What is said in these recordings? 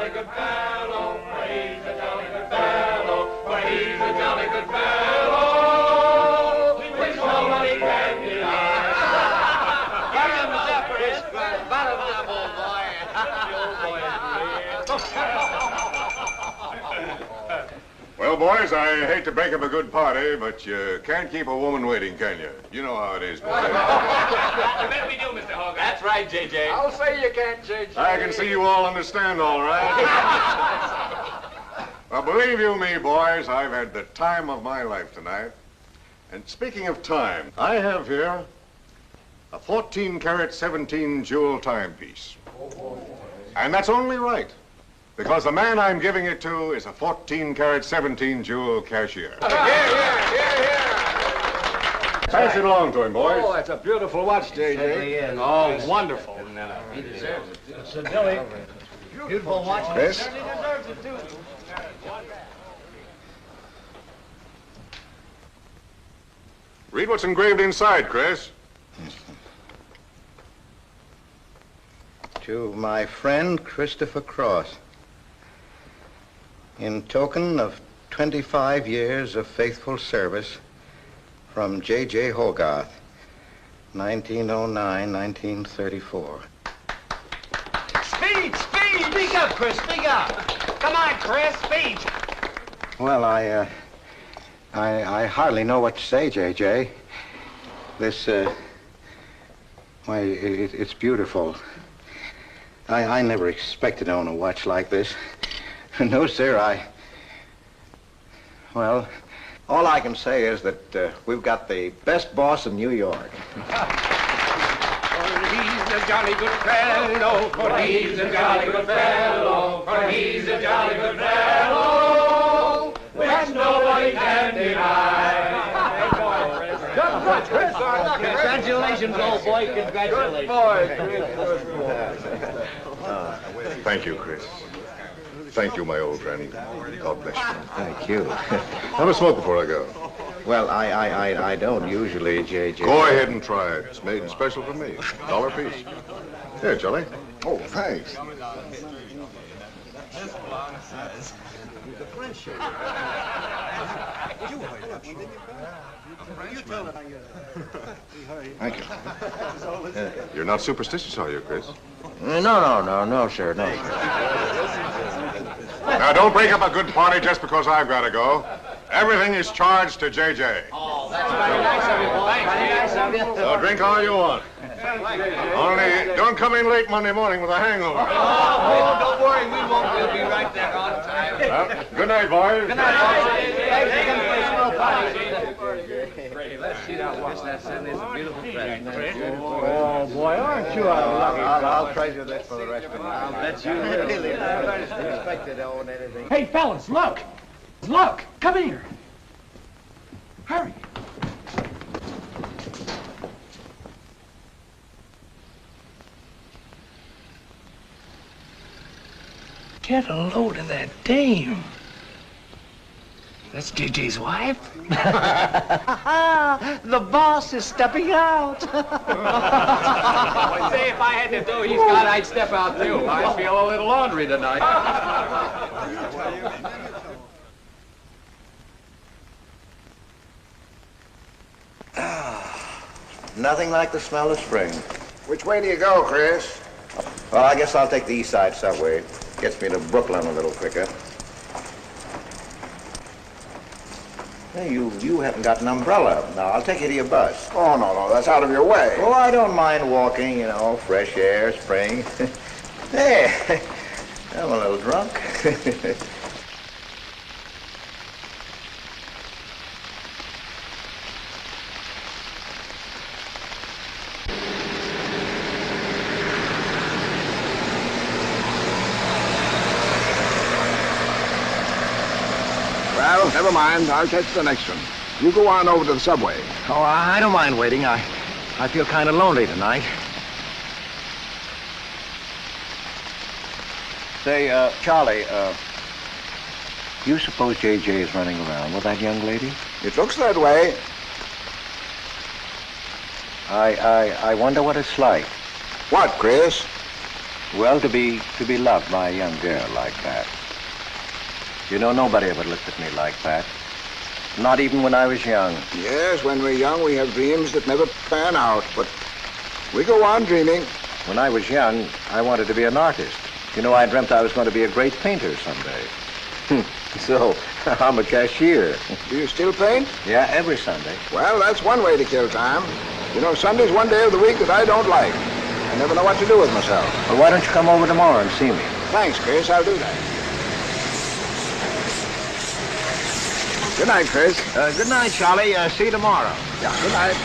jolly good fellow, for he's a jolly good fellow, for he's a jolly good fellow, which nobody can deny. Well, boys, I hate to break up a good party, but you can't keep a woman waiting, can you? You know how it is, boys. I bet we do, Mr. Hogarth. That's right, J.J. I'll say you can't, J.J. I can see you all understand, all right. Well, believe you me, boys, I've had the time of my life tonight. And speaking of time, I have here a 14-carat, 17-jewel timepiece. And that's only right, because the man I'm giving it to is a 14-carat, 17-jewel cashier. Pass it along to him, boys. Oh, that's a beautiful watch, J.J. Oh, wonderful. He deserves it. So, Billy, beautiful watch. Chris? He certainly deserves it, too. Read what's engraved inside, Chris. To my friend Christopher Cross, in token of 25 years of faithful service, from J.J. Hogarth, 1909-1934. Speech! Speech! Speak up, Chris. Speak up. Come on, Chris. Speech. Well, I hardly know what to say, J.J. This, why, it's beautiful. I never expected to own a watch like this. No, sir, well, all I can say is that we've got the best boss in New York. He's a jolly good fellow, for he's a jolly good fellow, for he's a jolly good fellow, which nobody can deny. Congratulations, old boy. Congratulations. Thank you, Chris. Thank you, my old granny. God bless you. Thank you. Have a smoke before I go. Well, I don't usually, J.J. Go ahead and try it. It's made special for me. $1 a piece. Here, Charlie. Oh, thanks. Thank you. You're not superstitious, are you, Chris? No, sir, no. Now, don't break up a good party just because I've got to go. Everything is charged to J.J. Oh, that's very nice of you, boy. Very nice of you. So drink all you want. Only don't come in late Monday morning with a hangover. Oh, don't worry. We won't. We'll be right there on time. Well, good night, boys. Good night, boys. Thanks again for a small party. Let's see that watch. That certainly is a beautiful present. Oh, boy, aren't you a lucky I'll treasure this for the rest of my life. I'll bet you will. Really, I never expected to own anything. Hey, fellas, look. Look, come here. Hurry. Get a load of that dame. That's J.J.'s wife. The boss is stepping out. Say, if I had to do he's got, I'd step out, too. I feel a little laundry tonight. Nothing like the smell of spring. Which way do you go, Chris? Well, I guess I'll take the East Side subway. Gets me to Brooklyn a little quicker. Hey, you haven't got an umbrella. Now, I'll take you to your bus. Oh, no, that's out of your way. Oh, I don't mind walking, you know, fresh air, spring. Hey, I'm a little drunk. Well, never mind. I'll catch the next one. You go on over to the subway. Oh, I don't mind waiting. I feel kind of lonely tonight. Say, Charlie, you suppose J.J. is running around with that young lady? It looks that way. I wonder what it's like. What, Chris? Well, to be loved by a young girl like that. You know, nobody ever looked at me like that. Not even when I was young. Yes, when we're young, we have dreams that never pan out, but we go on dreaming. When I was young, I wanted to be an artist. You know, I dreamt I was going to be a great painter someday. So, I'm a cashier. Do you still paint? Yeah, every Sunday. Well, that's one way to kill time. You know, Sunday's one day of the week that I don't like. I never know what to do with myself. Well, why don't you come over tomorrow and see me? Thanks, Chris. I'll do that. Good night, Chris. Good night, Charlie. See you tomorrow. Yeah, good night.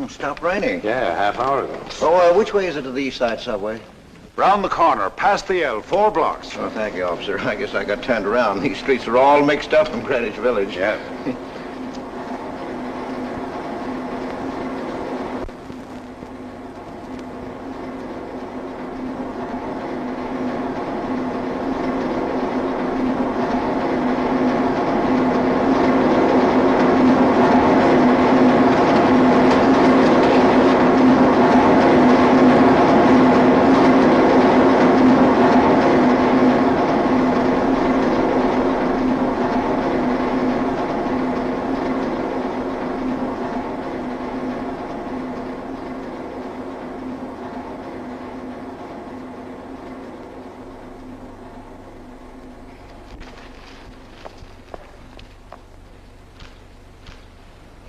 Stopped raining. Yeah, half hour ago. Oh, which way is it to the East Side Subway? Round the corner, past the L, 4 blocks. Oh, thank you, officer. I guess I got turned around. These streets are all mixed up in Greenwich Village. Yeah.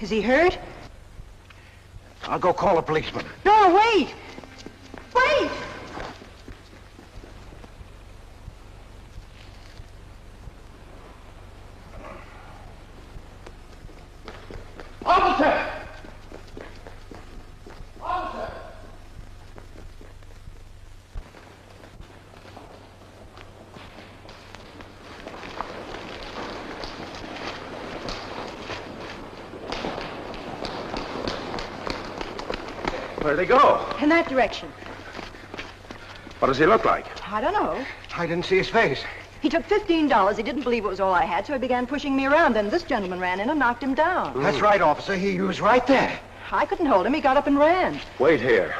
Is he hurt? I'll go call a policeman. No, wait! Wait! Officer! Officer! Where'd they go? In that direction. What does he look like? I don't know. I didn't see his face. He took $15. He didn't believe it was all I had, so he began pushing me around. Then this gentleman ran in and knocked him down. That's right, officer. He was right there. I couldn't hold him. He got up and ran. Wait here.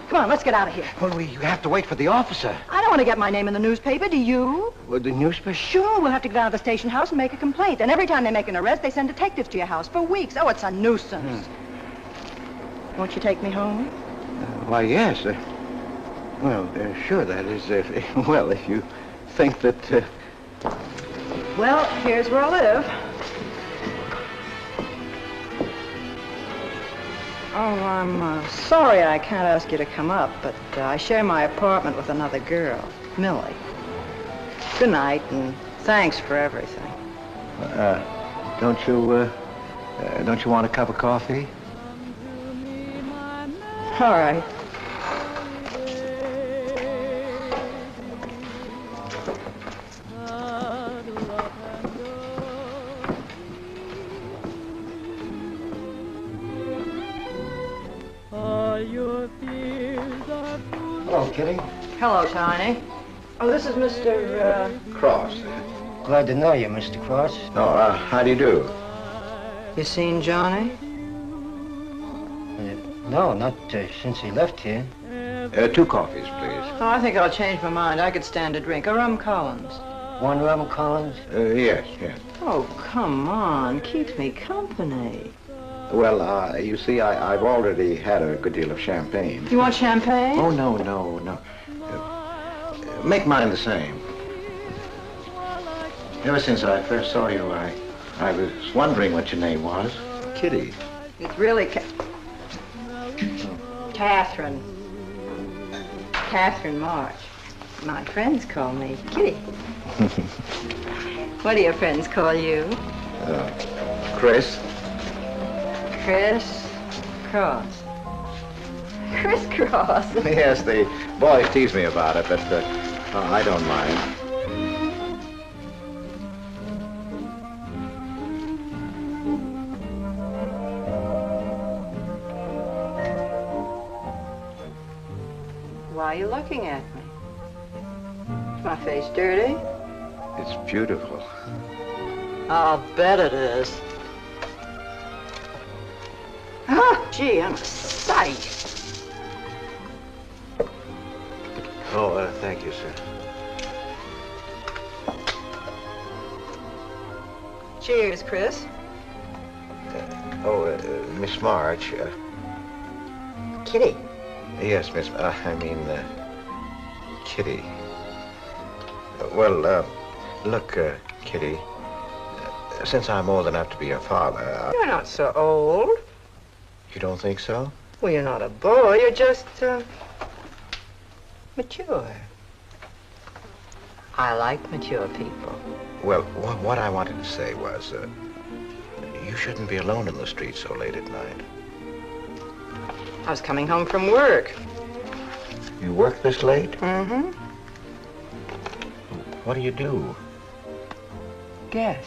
Come on, let's get out of here. Well, you have to wait for the officer. I don't want to get my name in the newspaper, do you? Well, the newspaper? Sure, we'll have to go down to the station house and make a complaint. And every time they make an arrest, they send detectives to your house for weeks. Oh, it's a nuisance. Won't you take me home? Why, yes. Well, sure, that is, if you think that... Well, here's where I live. Oh, I'm sorry I can't ask you to come up, but I share my apartment with another girl, Millie. Good night, and thanks for everything. don't you want a cup of coffee? All right. Hello, Kitty. Hello, Tiny. Oh, this is Mr. Cross. Glad to know you, Mr. Cross. Oh, how do you do? You seen Johnny? No, not since he left here. 2 coffees, please. Oh, I think I'll change my mind. I could stand a drink. A rum Collins. One rum Collins? Yes. Oh, come on. Keeps me company. Well, you see, I've already had a good deal of champagne. You want champagne? Oh, no. Make mine the same. Ever since I first saw you, I was wondering what your name was. Kitty. It's really Catherine. Catherine March. My friends call me Kitty. What do your friends call you? Chris. Chris Cross. Chris Cross. Yes, the boys tease me about it, but I don't mind. Why are you looking at me? Is my face dirty? It's beautiful. I'll bet it is. Ah, gee, I'm a sight. Oh, thank you, sir. Cheers, Chris. Miss March. Kitty. Yes, Miss. Kitty. Look, Kitty. Since I'm old enough to be your father, You're not so old. You don't think so? Well, you're not a boy. You're just, mature. I like mature people. Well, what I wanted to say was, you shouldn't be alone in the street so late at night. I was coming home from work. You work this late? Mm-hmm. What do you do? Guess.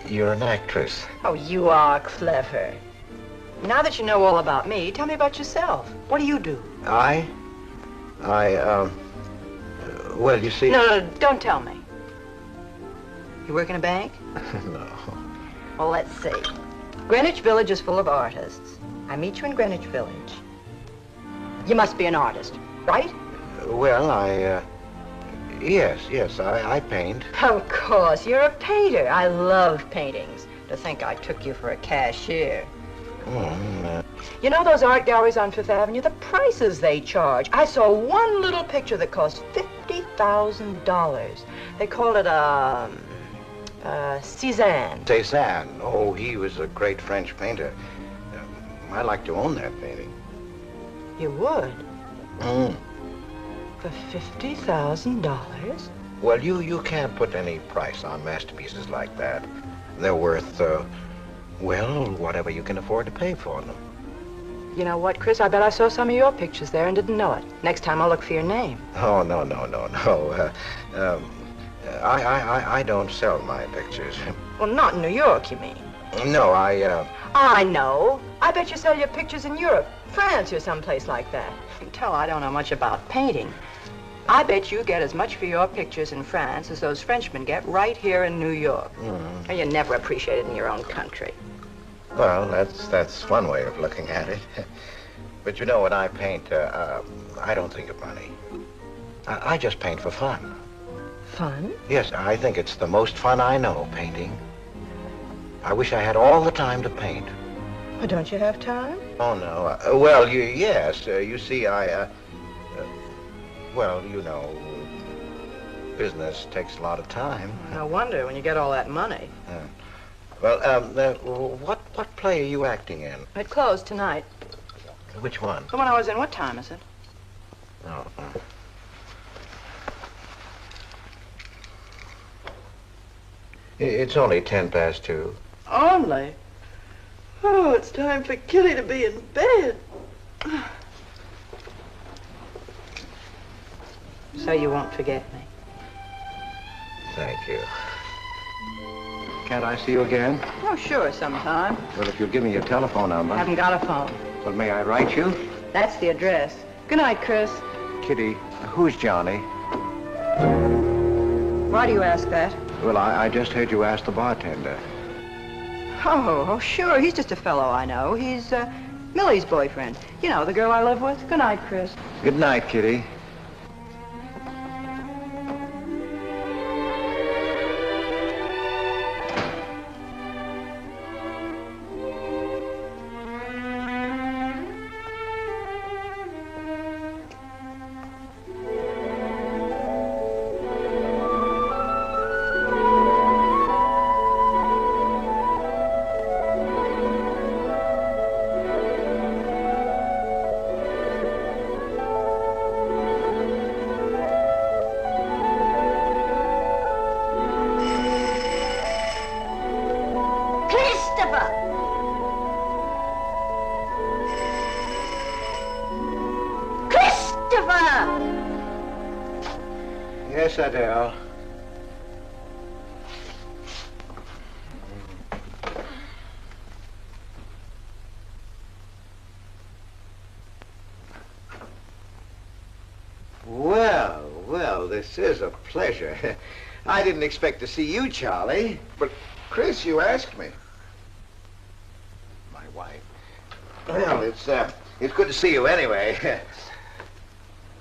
You're an actress. Oh, you are clever. Now that you know all about me, tell me about yourself. What do you do? Well, you see... No, don't tell me. You work in a bank? No. Well, let's see. Greenwich Village is full of artists. I meet you in Greenwich Village. You must be an artist, right? Well, Yes, I paint. Of course, you're a painter. I love paintings. To think I took you for a cashier. You know those art galleries on Fifth Avenue? The prices they charge. I saw one little picture that cost $50,000. They call it Cézanne. Cézanne. Oh, he was a great French painter. I'd like to own that painting. You would? For $50,000? Well, you can't put any price on masterpieces like that. They're worth, whatever you can afford to pay for them. You know what, Chris? I bet I saw some of your pictures there and didn't know it. Next time I'll look for your name. Oh, no. I don't sell my pictures. Well, not in New York, you mean? No, I know. I bet you sell your pictures in Europe, France, or someplace like that. You can tell I don't know much about painting. I bet you get as much for your pictures in France as those Frenchmen get right here in New York. And you're never appreciated in your own country. Well, that's one way of looking at it. But you know, when I paint, I don't think of money. I just paint for fun. Fun? Yes, I think it's the most fun I know, painting. I wish I had all the time to paint. Well, don't you have time? Oh, no. Yes. You see, business takes a lot of time. No wonder when you get all that money. What play are you acting in? It closed tonight. Which one? The one I was in. What time is it? Oh. It's only 2:10. Only? Oh, it's time for Kitty to be in bed. So you won't forget me. Thank you. Can't I see you again? Oh, sure, sometime. Well, if you'll give me your telephone number. Haven't got a phone. Well, may I write you? That's the address. Good night, Chris. Kitty, who's Johnny? Why do you ask that? Well, I just heard you ask the bartender. Oh, sure. He's just a fellow I know. He's Millie's boyfriend. You know, the girl I live with. Good night, Chris. Good night, Kitty. Yes, Adele. Well, this is a pleasure. I didn't expect to see you, Charlie. But, Chris, you asked me. My wife. Well, it's good to see you anyway.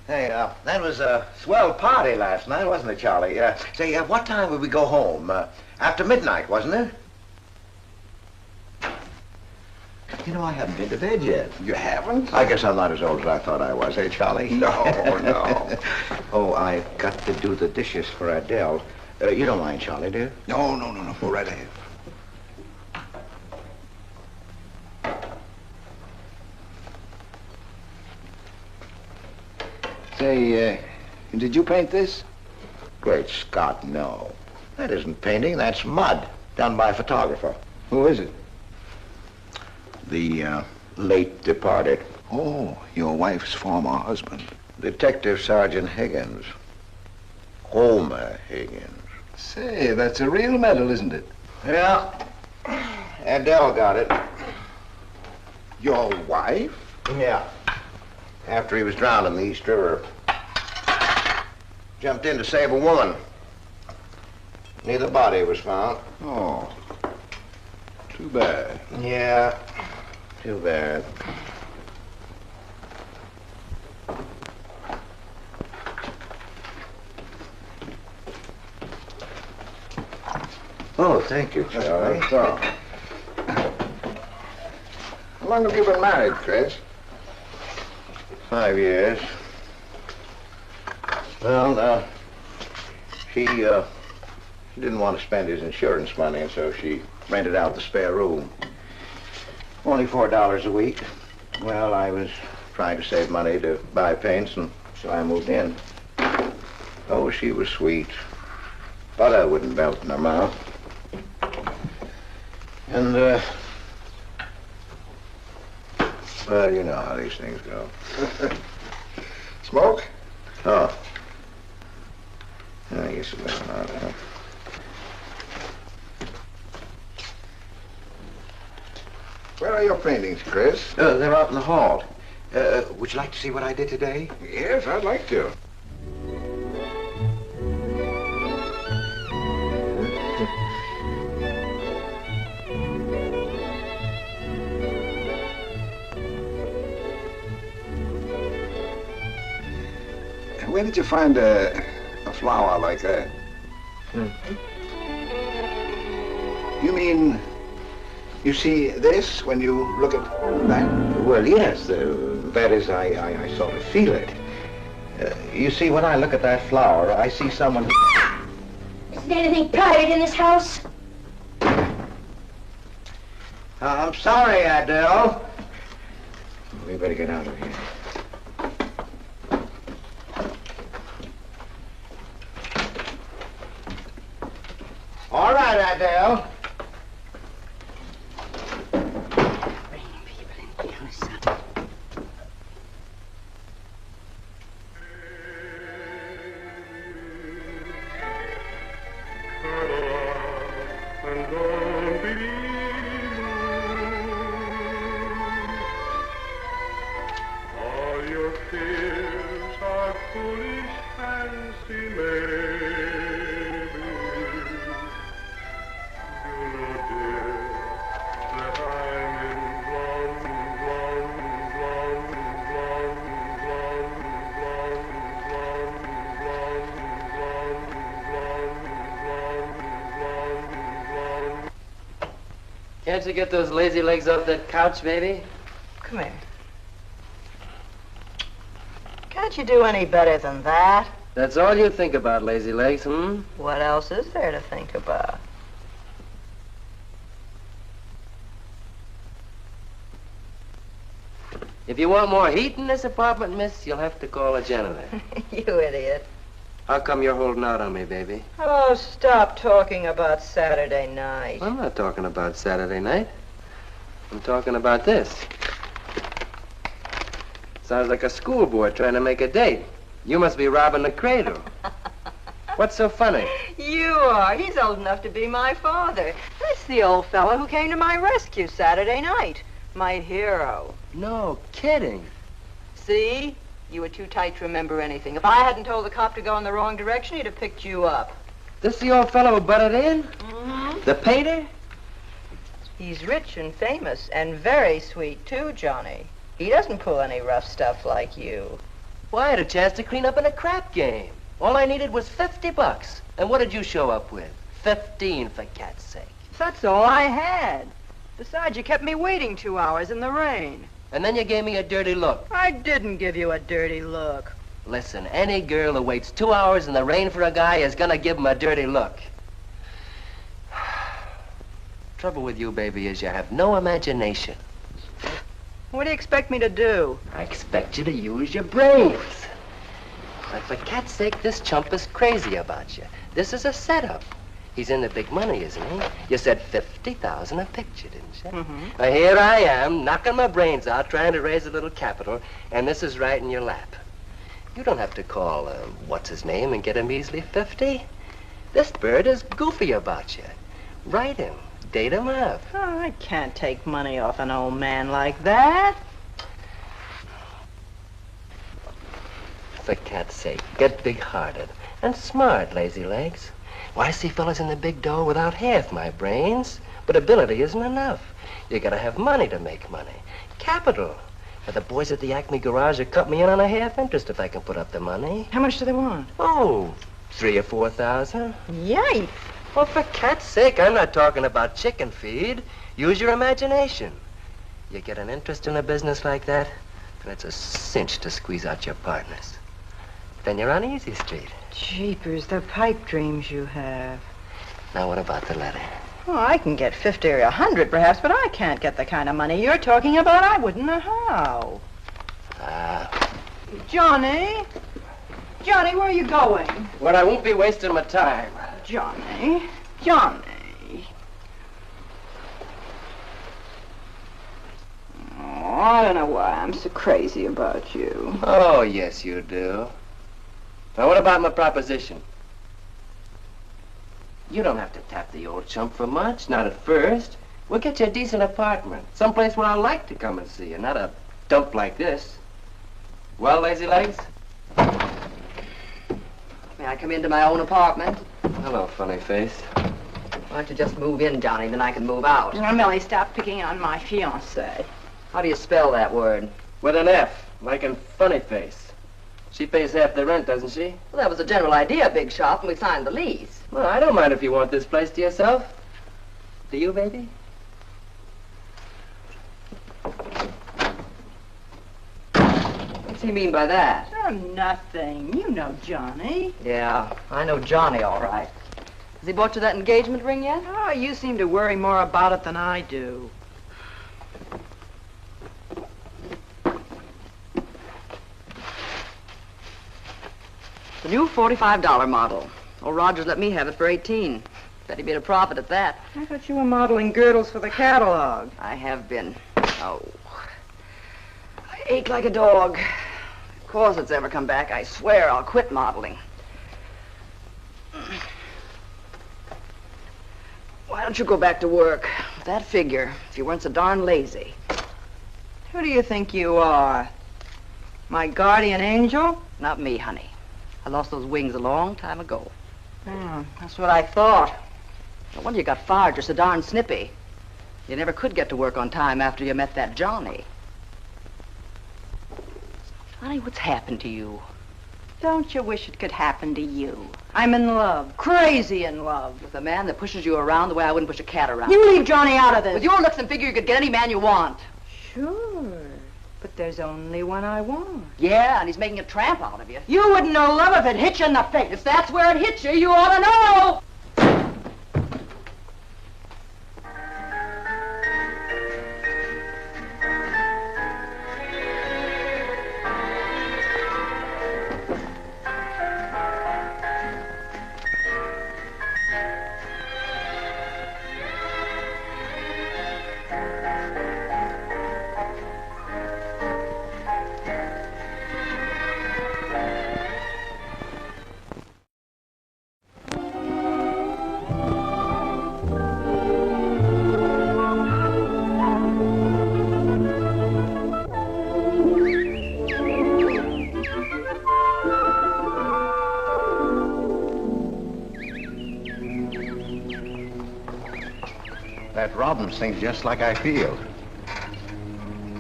Hey, that was a swell party last night, wasn't it, Charlie? Say, what time would we go home? After midnight, wasn't it? You know, I haven't been to bed yet. You haven't? I guess I'm not as old as I thought I was, eh, Charlie? No, no. Oh, I've got to do the dishes for Adele. You don't mind, Charlie, do you? No. Go right ahead. Say, did you paint this? Great Scott, no. That isn't painting, that's mud, done by a photographer. Who is it? The, late departed. Oh, your wife's former husband. Detective Sergeant Higgins. Homer Higgins. Say, that's a real medal, isn't it? Yeah. Adele got it. Your wife? Yeah. After he was drowned in the East River. Jumped in to save a woman. Neither body was found. Oh, too bad. Yeah, too bad. Oh, thank you, Charlie. So, how long have you been married, Chris? 5 years. Well, she didn't want to spend his insurance money, and so she rented out the spare room. Only $4 a week. Well, I was trying to save money to buy paints, and so I moved in. Oh, she was sweet. Butter wouldn't melt in her mouth. And, well, you know how these things go. Smoke? Oh. I guess it was not, huh? Where are your paintings, Chris? They're out in the hall. Would you like to see what I did today? Yes, I'd like to. Where did you find a flower like that? You mean, you see this when you look at that? Well, yes. That is, I sort of feel it. You see, when I look at that flower, I see someone... Isn't anything private in this house? I'm sorry, Adele. We better get out of here. All right, Adele. Bringing people in closer. All your fears are foolish fancy maybe. You know, dear, that I'm in Can't you get those lazy legs off that couch, baby? Come here. Can't you do any better than that? That's all you think about, lazy legs, hmm? What else is there to think about? If you want more heat in this apartment, miss, you'll have to call a janitor. You idiot. How come you're holding out on me, baby? Oh, stop talking about Saturday night. I'm not talking about Saturday night. I'm talking about this. Sounds like a school boy trying to make a date. You must be robbing the cradle. What's so funny? You are. He's old enough to be my father. That's the old fellow who came to my rescue Saturday night. My hero. No kidding. See? You were too tight to remember anything. If I hadn't told the cop to go in the wrong direction, he'd have picked you up. This the old fellow who butted in? Mm-hmm. The painter? He's rich and famous and very sweet, too, Johnny. He doesn't pull any rough stuff like you. Well, I had a chance to clean up in a crap game. All I needed was $50. And what did you show up with? 15, for cat's sake. That's all I had. Besides, you kept me waiting 2 hours in the rain. And then you gave me a dirty look. I didn't give you a dirty look. Listen, any girl who waits 2 hours in the rain for a guy is gonna give him a dirty look. Trouble with you, baby, is you have no imagination. What do you expect me to do? I expect you to use your brains. But for cat's sake, this chump is crazy about you. This is a setup. He's in the big money, isn't he? You said 50,000 a picture, didn't you? Mm-hmm. Well, here I am, knocking my brains out, trying to raise a little capital, and this is right in your lap. You don't have to call, what's his name, and get a measly 50. This bird is goofy about you. Write him. Date him up. Oh, I can't take money off an old man like that. For cat's sake, get big-hearted and smart, lazy legs. Why, I see fellas in the big dough without half my brains, but ability isn't enough. You gotta have money to make money. Capital. Now, the boys at the Acme garage will cut me in on a half interest if I can put up the money. How much do they want? Oh, 3,000 or 4,000. Yikes. Well, for cat's sake, I'm not talking about chicken feed. Use your imagination. You get an interest in a business like that, and it's a cinch to squeeze out your partners. Then you're on easy street. Jeepers, the pipe dreams you have. Now, what about the letter? Oh, I can get 50 or 100 perhaps, but I can't get the kind of money you're talking about. I wouldn't know how. Johnny? Johnny, where are you going? Well, I won't be wasting my time. Johnny? Johnny? Oh, I don't know why I'm so crazy about you. Oh, yes, you do. Now, what about my proposition? You don't have to tap the old chump for much, not at first. We'll get you a decent apartment, someplace where I like to come and see you, not a dump like this. Well, lazy legs? May I come into my own apartment? Hello, funny face. Why don't you just move in, Johnny, then I can move out. Now, Millie, stop picking on my fiancée. How do you spell that word? With an F, like in funny face. She pays half the rent, doesn't she? Well, that was the general idea, Big Shop, and we signed the lease. Well, I don't mind if you want this place to yourself. Do you, baby? What's he mean by that? Oh, nothing. You know Johnny. Yeah, I know Johnny all right. Has he bought you that engagement ring yet? Oh, you seem to worry more about it than I do. The new $45 model. Old Rogers let me have it for 18. Bet he made a profit at that. I thought you were modeling girdles for the catalog. I have been. Oh. I ache like a dog. If corsets ever come back, I swear I'll quit modeling. Why don't you go back to work? With that figure, if you weren't so darn lazy. Who do you think you are? My guardian angel? Not me, honey. I lost those wings a long time ago. That's what I thought. No wonder you got fired. You're so darn snippy. You never could get to work on time after you met that Johnny. Honey, what's happened to you? Don't you wish it could happen to you? I'm in love, crazy in love. With a man that pushes you around the way I wouldn't push a cat around. You leave Johnny out of this. With your looks and figure, you could get any man you want. Sure. But there's only one I want. Yeah, and he's making a tramp out of you. You wouldn't know love if it hit you in the face. If that's where it hit you, you ought to know. problems, things just like I feel.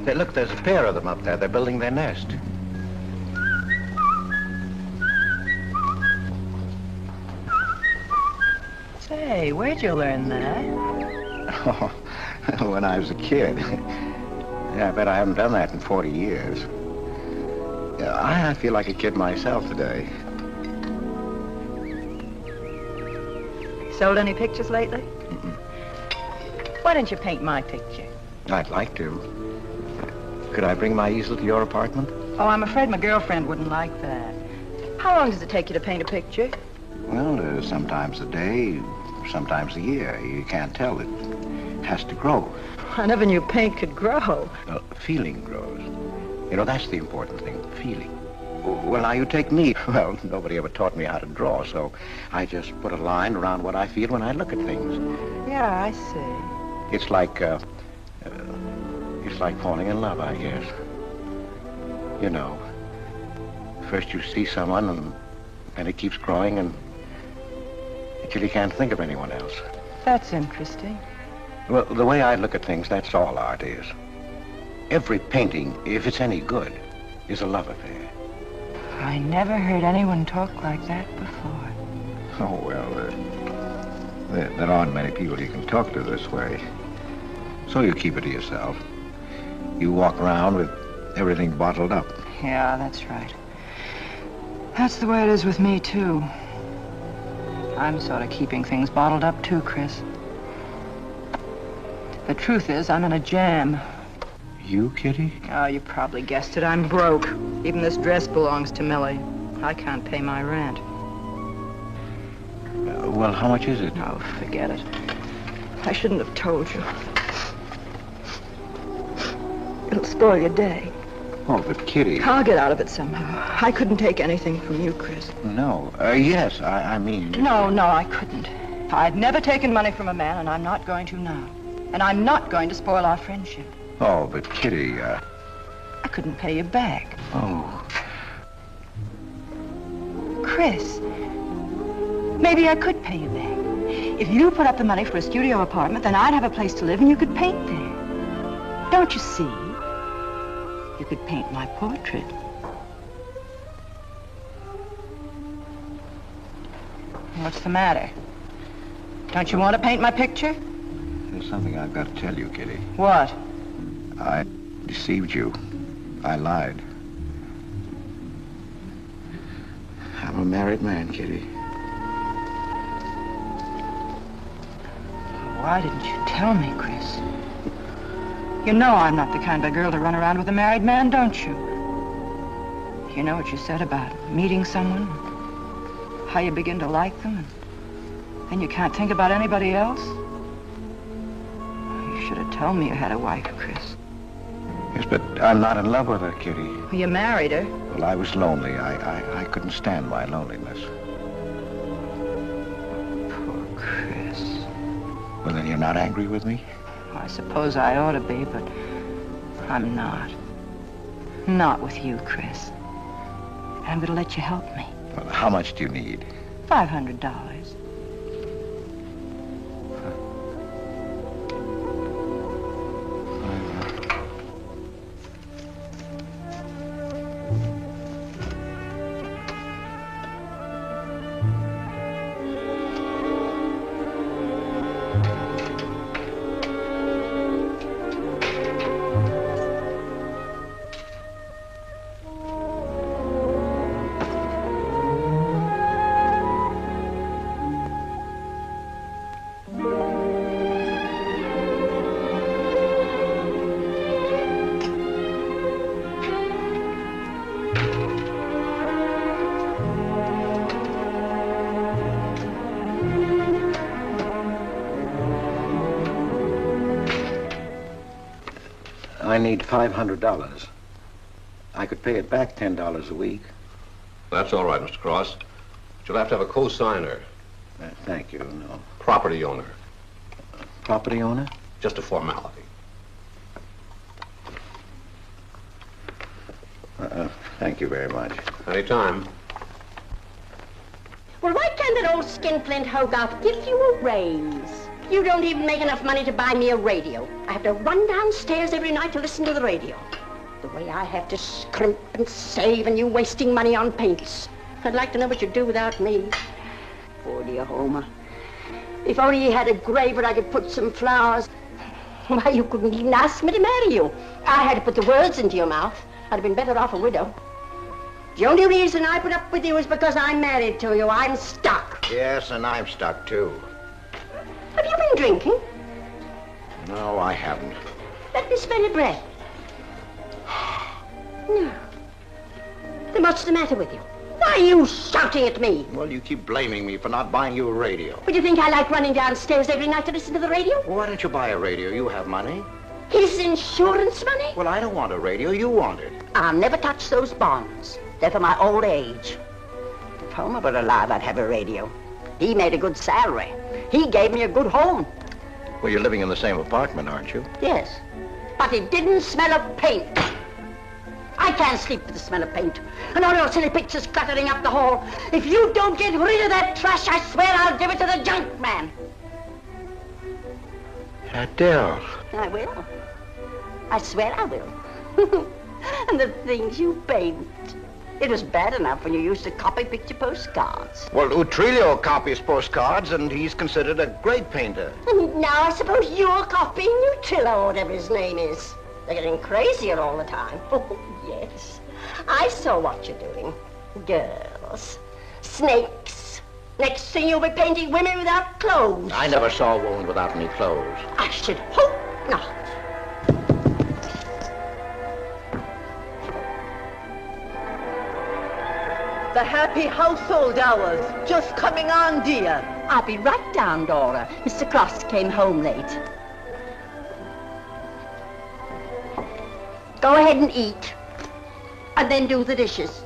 Hey, look, there's a pair of them up there. They're building their nest. Say, where'd you learn that? Oh, when I was a kid. Yeah, I bet I haven't done that in 40 years. Yeah, I feel like a kid myself today. Sold any pictures lately? Mm-mm. Why don't you paint my picture? I'd like to. Could I bring my easel to your apartment? Oh, I'm afraid my girlfriend wouldn't like that. How long does it take you to paint a picture? Well, sometimes a day, sometimes a year. You can't tell. It has to grow. I never knew paint could grow. Feeling grows. You know, that's the important thing, feeling. Well, now, you take me. Well, nobody ever taught me how to draw, so I just put a line around what I feel when I look at things. Yeah, I see. It's like falling in love, I guess. You know, first you see someone, and then it keeps growing, and until you can't think of anyone else. That's interesting. Well, the way I look at things, that's all art is. Every painting, if it's any good, is a love affair. I never heard anyone talk like that before. Oh, well, there aren't many people you can talk to this way. So you keep it to yourself. You walk around with everything bottled up. Yeah, that's right. That's the way it is with me, too. I'm sort of keeping things bottled up, too, Chris. The truth is, I'm in a jam. You, Kitty? Oh, you probably guessed it. I'm broke. Even this dress belongs to Millie. I can't pay my rent. Well, how much is it? Oh, forget it. I shouldn't have told you. It'll spoil your day. Oh, but Kitty... I'll get out of it somehow. I couldn't take anything from you, Chris. No. Yes, I mean... No, I couldn't. I've never taken money from a man, and I'm not going to now. And I'm not going to spoil our friendship. Oh, but Kitty, I couldn't pay you back. Oh. Chris, maybe I could pay you back. If you put up the money for a studio apartment, then I'd have a place to live and you could paint there. Don't you see? You could paint my portrait. What's the matter? Don't you want to paint my picture? There's something I've got to tell you, Kitty. What? I deceived you. I lied. I'm a married man, Kitty. Why didn't you tell me, Chris? You know I'm not the kind of girl to run around with a married man, don't you? You know what you said about meeting someone, how you begin to like them, and then you can't think about anybody else? You should have told me you had a wife, Chris. Yes, but I'm not in love with her, Kitty. You married her. Well, I was lonely. I couldn't stand my loneliness. Poor Chris. Well, then you're not angry with me? I suppose I ought to be, but I'm not. Not with you, Chris. I'm going to let you help me. Well, how much do you need? $500. I need $500. I could pay it back $10 a week. That's all right, Mr. Cross. But you'll have to have a co-signer. Thank you, no. Property owner. Property owner? Just a formality. Thank you very much. Anytime. Well, why can't that old skinflint Hogarth give you a raise? You don't even make enough money to buy me a radio. I have to run downstairs every night to listen to the radio. The way I have to scrimp and save and you wasting money on paints. I'd like to know what you'd do without me. Poor dear Homer. If only he had a grave where I could put some flowers. Why, you couldn't even ask me to marry you. I had to put the words into your mouth. I'd have been better off a widow. The only reason I put up with you is because I'm married to you. I'm stuck. Yes, and I'm stuck, too. Have you been drinking? No, I haven't. Let me smell your breath. No. Then what's the matter with you? Why are you shouting at me? Well, you keep blaming me for not buying you a radio. Would you think I like running downstairs every night to listen to the radio? Well, why don't you buy a radio? You have money. His insurance money? Well, I don't want a radio. You want it. I'll never touch those bonds. They're for my old age. If Homer were alive, I'd have a radio. He made a good salary. He gave me a good home. Well, you're living in the same apartment, aren't you? Yes, but it didn't smell of paint. I can't sleep with the smell of paint. And all your silly pictures cluttering up the hall. If you don't get rid of that trash, I swear I'll give it to the junk man. Adele. I will. I swear I will. And the things you paint. It was bad enough when you used to copy picture postcards. Well, Utrillo copies postcards, and he's considered a great painter. Now I suppose you're copying Utrillo, or whatever his name is. They're getting crazier all the time. Oh, yes. I saw what you're doing. Girls. Snakes. Next thing you'll be painting women without clothes. I never saw a woman without any clothes. I should hope not. The happy household hours. Just coming on, dear. I'll be right down, Dora. Mr. Cross came home late. Go ahead and eat. And then do the dishes.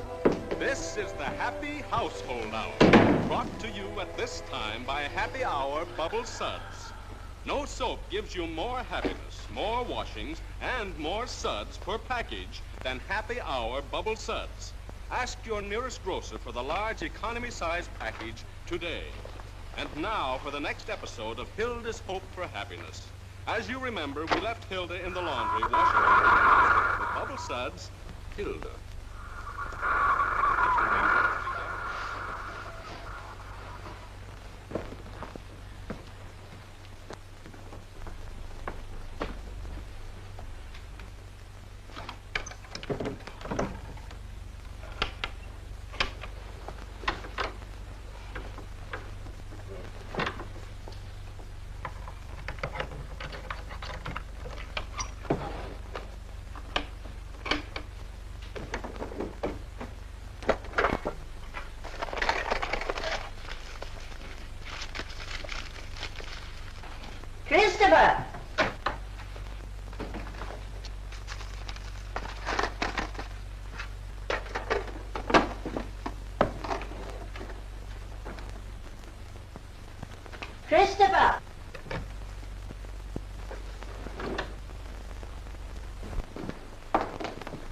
This is the Happy Household Hour, brought to you at this time by Happy Hour Bubble Suds. No soap gives you more happiness, more washings, and more suds per package than Happy Hour Bubble Suds. Ask your nearest grocer for the large economy-size package today. And now for the next episode of Hilda's Hope for Happiness. As you remember, we left Hilda in the laundry washing her hands. The Bubble Suds, Hilda. Christopher! Christopher!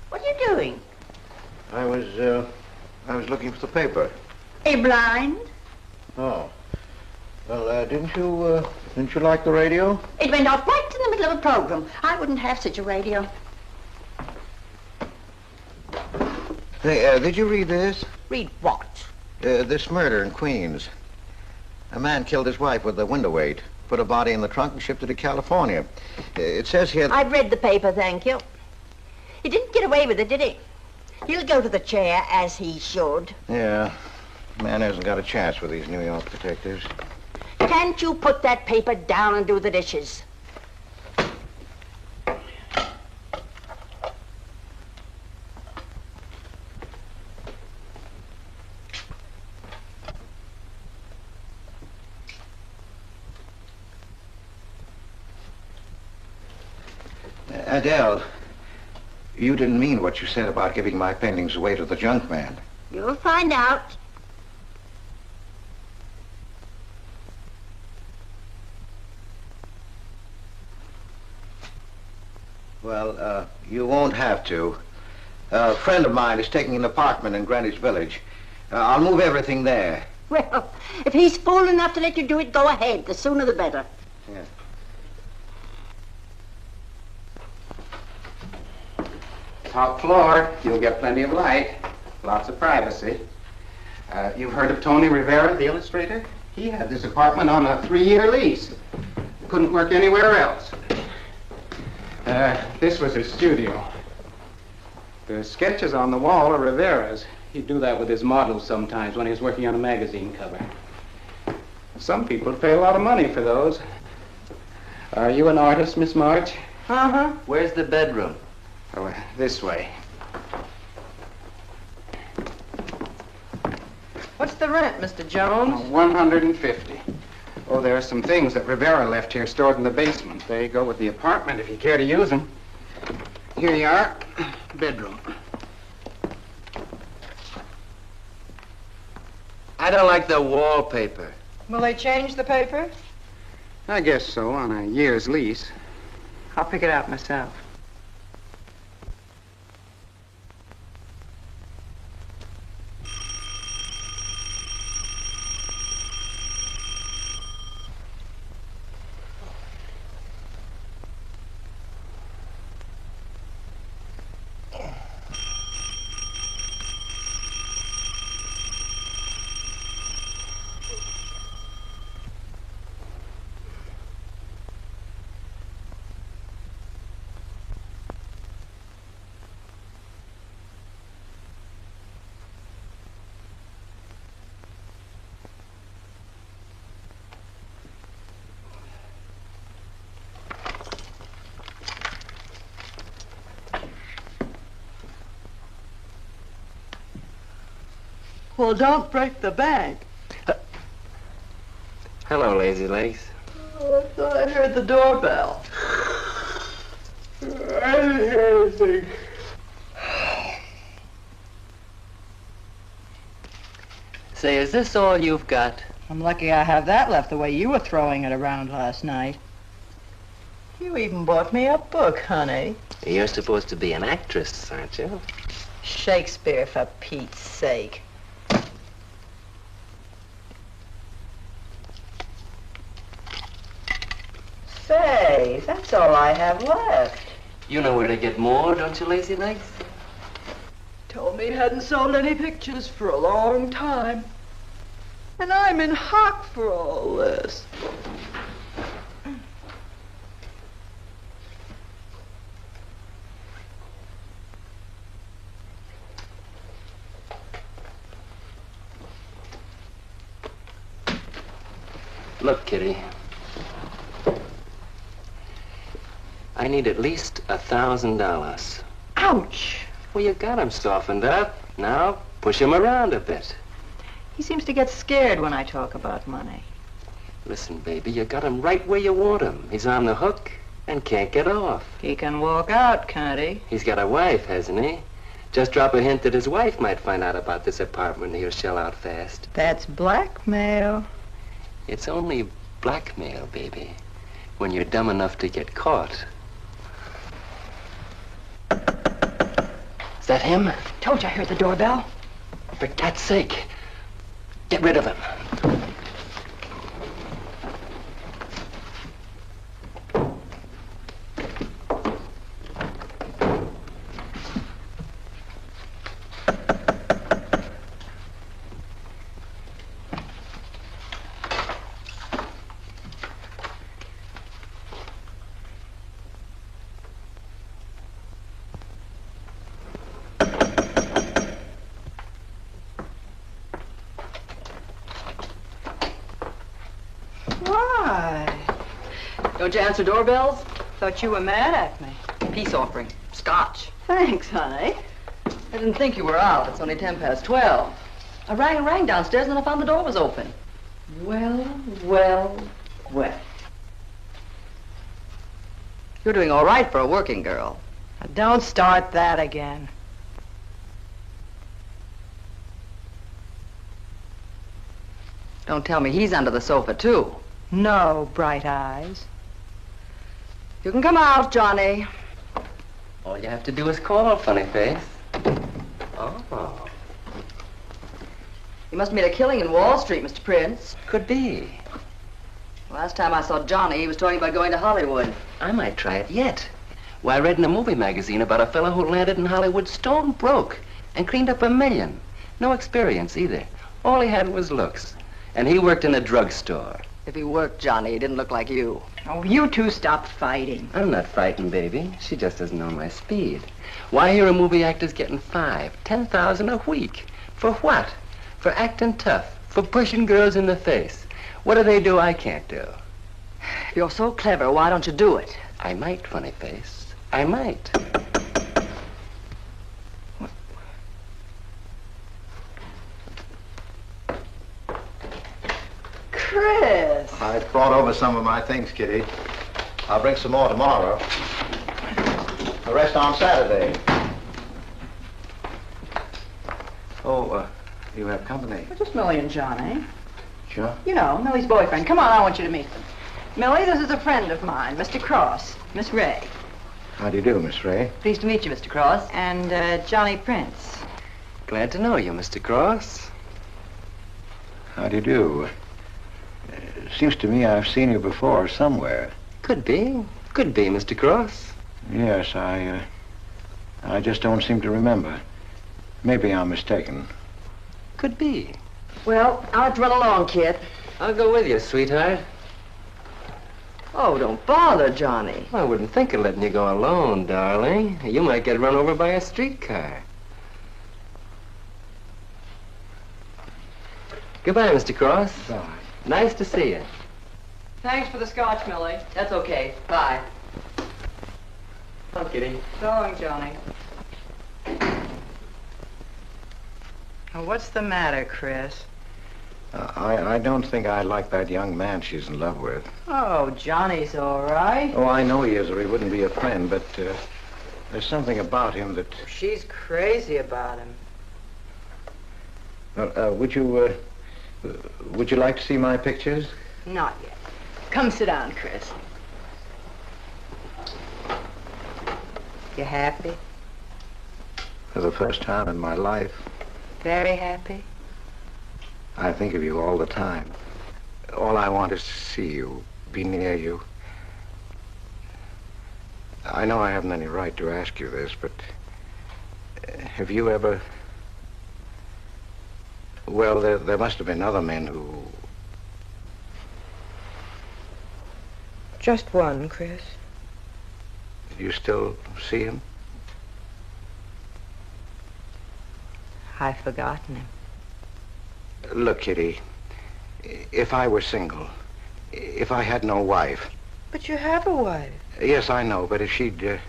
What are you doing? I was looking for the paper. Are you blind? Oh. Well, didn't you like the radio? It went off right in the middle of a program. I wouldn't have such a radio. Hey, did you read this? Read what? This murder in Queens. A man killed his wife with a window weight, put a body in the trunk and shipped it to California. It says here... I've read the paper, thank you. He didn't get away with it, did he? He'll go to the chair, as he should. Yeah. Man hasn't got a chance with these New York detectives. Can't you put that paper down and do the dishes? Adele, you didn't mean what you said about giving my paintings away to the junk man. You'll find out. Well, you won't have to. A friend of mine is taking an apartment in Greenwich Village. I'll move everything there. Well, if he's fool enough to let you do it, go ahead. The sooner the better. Yeah. Top floor, you'll get plenty of light, lots of privacy. You've heard of Tony Rivera, the illustrator? He had this apartment on a 3-year lease. Couldn't work anywhere else. This was his studio. The sketches on the wall are Rivera's. He'd do that with his models sometimes when he was working on a magazine cover. Some people pay a lot of money for those. Are you an artist, Miss March? Uh-huh. Where's the bedroom? Oh, this way. What's the rent, Mr. Jones? $150. Oh, there are some things that Rivera left here stored in the basement. They go with the apartment if you care to use them. Here you are. Bedroom. I don't like the wallpaper. Will they change the paper? I guess so, on a year's lease. I'll pick it out myself. Well, don't break the bank. Hello, Lazy Legs. I thought I heard the doorbell. I didn't hear anything. Say, is this all you've got? I'm lucky I have that left the way you were throwing it around last night. You even bought me a book, honey. You're supposed to be an actress, aren't you? Shakespeare, for Pete's sake. Say, that's all I have left. You know where to get more, don't you, Lazy Legs? Told me he hadn't sold any pictures for a long time. And I'm in hock for all this. Look, Kitty. I need at least $1,000. Ouch! Well, you got him softened up. Now, push him around a bit. He seems to get scared when I talk about money. Listen, baby, you got him right where you want him. He's on the hook and can't get off. He can walk out, can't he? He's got a wife, hasn't he? Just drop a hint that his wife might find out about this apartment and he'll shell out fast. That's blackmail. It's only blackmail, baby, when you're dumb enough to get caught. Is that him? Told you I heard the doorbell. For God's sake, get rid of him. Don't you answer doorbells? Thought you were mad at me. Peace offering. Scotch. Thanks, honey. I didn't think you were out. It's only 12:10. I rang downstairs and then I found the door was open. Well. You're doing all right for a working girl. Now, don't start that again. Don't tell me he's under the sofa, too. No, bright eyes. You can come out, Johnny. All you have to do is call, funny face. Oh. You must have made a killing in Wall Street, Mr. Prince. Could be. Last time I saw Johnny, he was talking about going to Hollywood. I might try it yet. Why, I read in a movie magazine about a fellow who landed in Hollywood stone broke and cleaned up $1 million. No experience either. All he had was looks. And he worked in a drugstore. If he worked, Johnny, he didn't look like you. Oh, you two stop fighting. I'm not frightened, baby. She just doesn't know my speed. Why, here are movie actors getting $5,000, $10,000 a week. For what? For acting tough. For pushing girls in the face. What do they do I can't do? If you're so clever, why don't you do it? I might, funny face. I might. Chris! I brought over some of my things, Kitty. I'll bring some more tomorrow. The rest on Saturday. Oh, you have company. Well, just Millie and Johnny. Sure. You know, Millie's boyfriend. Come on, I want you to meet them. Millie, this is a friend of mine, Mr. Cross, Miss Ray. How do you do, Miss Ray? Pleased to meet you, Mr. Cross. And Johnny Prince. Glad to know you, Mr. Cross. How do you do? Seems to me I've seen you before somewhere. Could be. Could be, Mr. Cross. Yes, I just don't seem to remember. Maybe I'm mistaken. Could be. Well, I'll have to run along, kid. I'll go with you, sweetheart. Oh, don't bother, Johnny. I wouldn't think of letting you go alone, darling. You might get run over by a streetcar. Goodbye, Mr. Cross. Bye. Nice to see you. Thanks for the scotch, Millie. That's okay. Bye. Come on, Kitty. So long, Johnny. Oh, what's the matter, Chris? I don't think I like that young man she's in love with. Oh, Johnny's all right. Oh, I know he is, or he wouldn't be a friend, but there's something about him that... She's crazy about him. Would you like to see my pictures? Not yet. Come sit down, Chris. You happy? For the first time in my life, Very happy? I think of you all the time. All I want is to see you, be near you. I know I haven't any right to ask you this, but have you ever... Well, there must have been other men who... Just one, Chris. You still see him? I've forgotten him. Look, Kitty, if I were single, if I had no wife... But you have a wife. Yes, I know, but if she'd...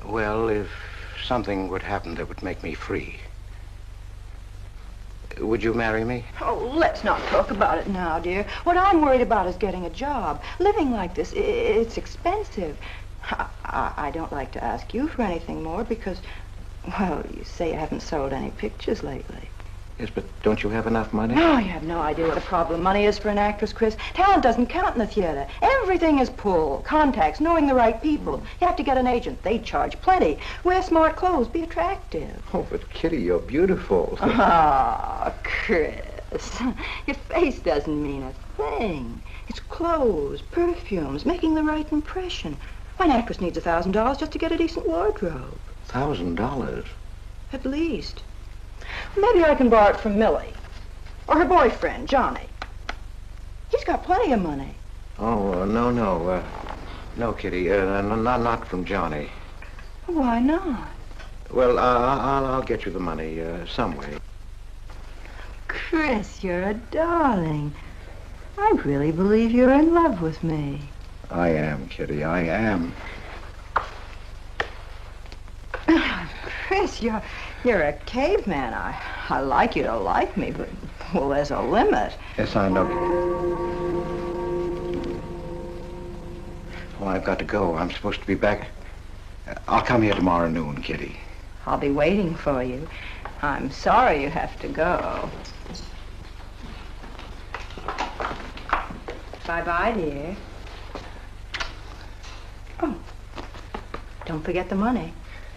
well, if something would happen that would make me free... Would you marry me? Oh, let's not talk about it now, dear. What I'm worried about is getting a job. Living like this, it's expensive. I don't like to ask you for anything more because, well, you say you haven't sold any pictures lately. Yes, but don't you have enough money? No, you have no idea what a problem money is for an actress, Chris. Talent doesn't count in the theater. Everything is pull, contacts, knowing the right people. You have to get an agent. They charge plenty. Wear smart clothes. Be attractive. Oh, but Kitty, you're beautiful. Ah, Chris. Your face doesn't mean a thing. It's clothes, perfumes, making the right impression. Why, an actress needs $1,000 just to get a decent wardrobe. $1,000? At least. Maybe I can borrow it from Millie. Or her boyfriend, Johnny. He's got plenty of money. Oh, no. No, Kitty. Not from Johnny. Why not? Well, I'll get you the money some way. Chris, you're a darling. I really believe you're in love with me. I am, Kitty. I am. Chris, you're a caveman. I like you to like me, but, well, there's a limit. Yes, I know. Oh, I've got to go. I'm supposed to be back. I'll come here tomorrow noon, Kitty. I'll be waiting for you. I'm sorry you have to go. Bye-bye, dear. Oh, don't forget the money.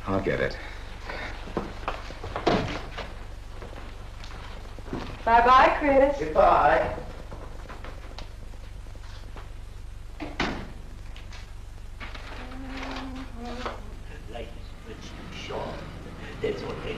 I'll get it. Bye-bye, Chris. Goodbye. There's one thing.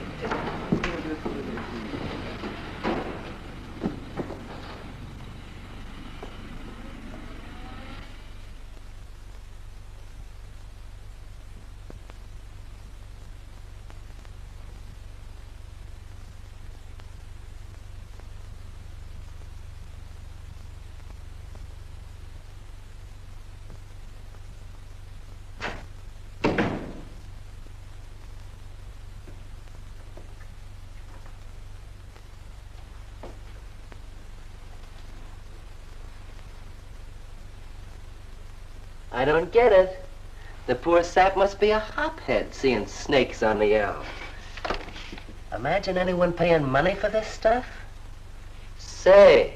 I don't get it. The poor sap must be a hophead seeing snakes on the L. Imagine anyone paying money for this stuff. Say,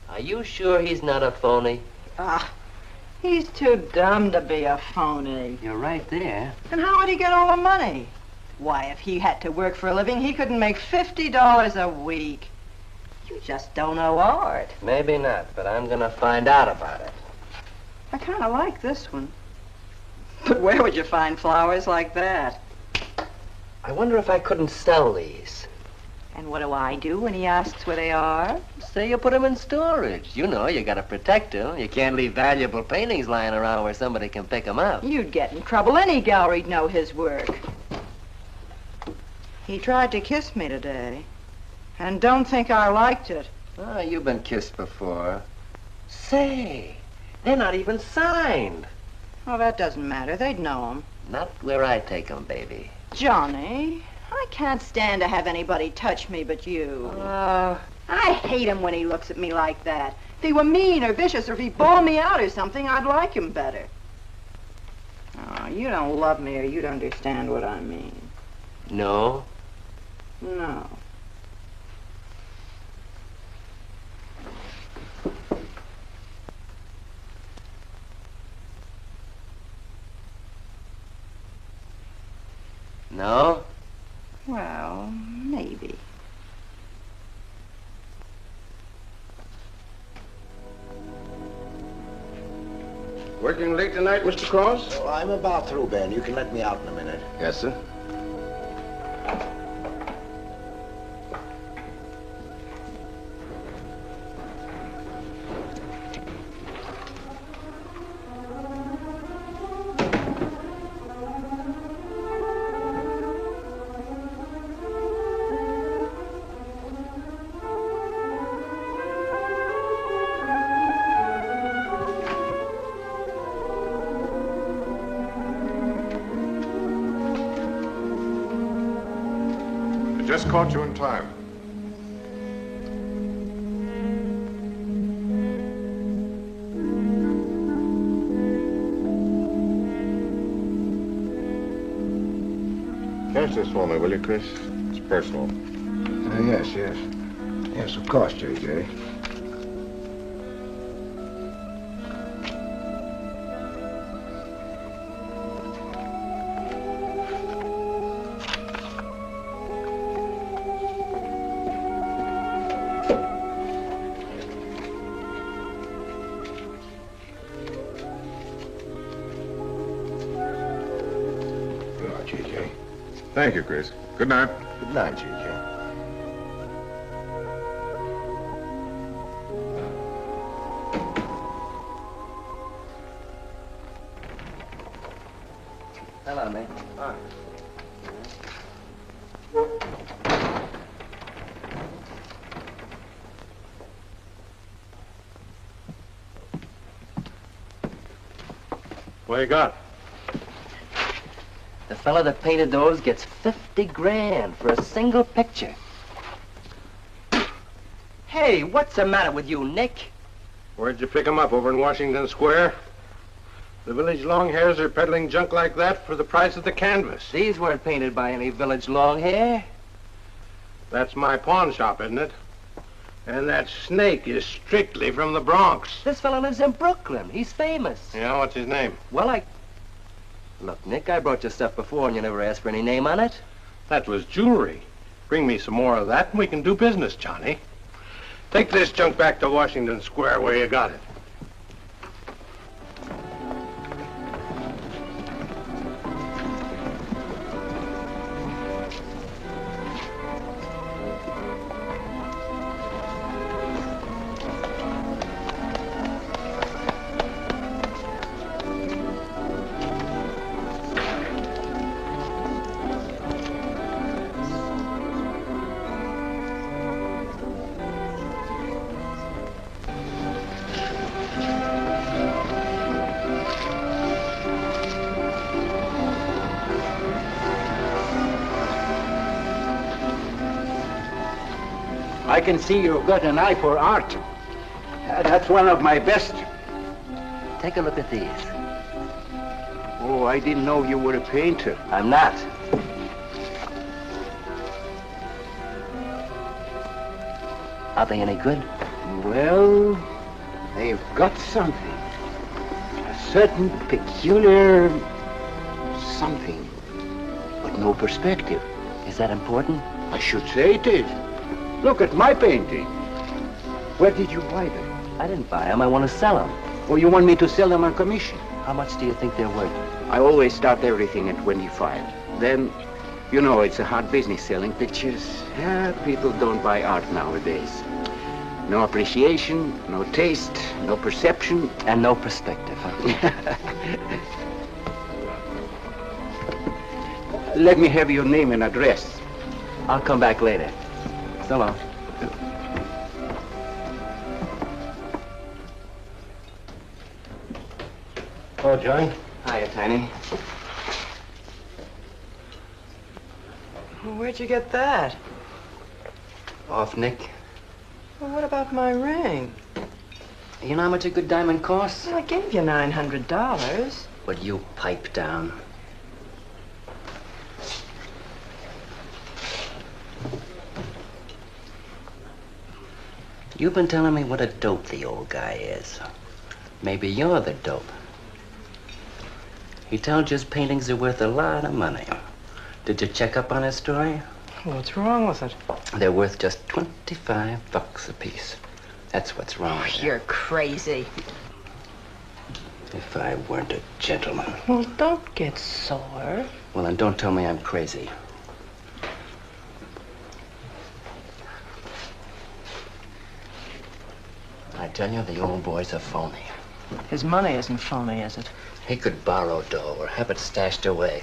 are you sure he's not a phony? He's too dumb to be a phony. You're right there. And how would he get all the money? Why, if he had to work for a living, he couldn't make $50 a week. You just don't know art. Maybe not, but I'm gonna find out about it. I kind of like this one. But where would you find flowers like that? I wonder if I couldn't sell these. And what do I do when he asks where they are? Say you put them in storage. You know, you gotta protect them. You can't leave valuable paintings lying around where somebody can pick them up. You'd get in trouble. Any gallery'd know his work. He tried to kiss me today. And don't think I liked it. Oh, you've been kissed before. Say, they're not even signed. Oh, that doesn't matter. They'd know him. Not where I take them, baby. Johnny, I can't stand to have anybody touch me but you. I hate him when he looks at me like that. If he were mean or vicious or if he bawled me out or something, I'd like him better. Oh, you don't love me or you'd understand what I mean. No? No. No? Well, maybe. Working late tonight, Mr. Cross? Oh, I'm about through, Ben. You can let me out in a minute. Yes, sir. Just caught you in time. Catch this for me, will you, Chris? It's personal. Yes. Yes, of course, J.J. Thank you, Chris. Good night. Good night, J.J. Hello, mate. Hi. What you got? The fella that painted those gets 50 grand for a single picture. Hey, what's the matter with you, Nick? Where'd you pick 'em up? Over in Washington Square? The village longhairs are peddling junk like that for the price of the canvas. These weren't painted by any village longhair. That's my pawn shop, isn't it? And that snake is strictly from the Bronx. This fella lives in Brooklyn. He's famous. Yeah, what's his name? Well, Look, Nick, I brought you stuff before and you never asked for any name on it. That was jewelry. Bring me some more of that and we can do business, Johnny. Take this junk back to Washington Square where you got it. I can see you've got an eye for art. That's one of my best. Take a look at these. Oh, I didn't know you were a painter. I'm not. Are they any good? Well, they've got something. A certain peculiar something, but no perspective. Is that important? I should say it is. Look at my painting. Where did you buy them? I didn't buy them. I want to sell them. Or you want me to sell them on commission? How much do you think they're worth? I always start everything at 25. Then, you know, it's a hard business selling pictures. Yeah, people don't buy art nowadays. No appreciation, no taste, no perception. And no perspective, huh? Let me have your name and address. I'll come back later. So long. Oh, John. Hiya, Tiny. Well, where'd you get that? Off Nick. Well, what about my ring? You know how much a good diamond costs? Well, I gave you $900. Would you pipe down? You've been telling me what a dope the old guy is. Maybe you're the dope. He tells you his paintings are worth a lot of money. Did you check up on his story? What's wrong with it? They're worth just $25 a piece. That's what's wrong with them. You're crazy. If I weren't a gentleman. Well, don't get sore. Well, then don't tell me I'm crazy. I tell you, the old boy's a phony. His money isn't phony, is it? He could borrow dough or have it stashed away.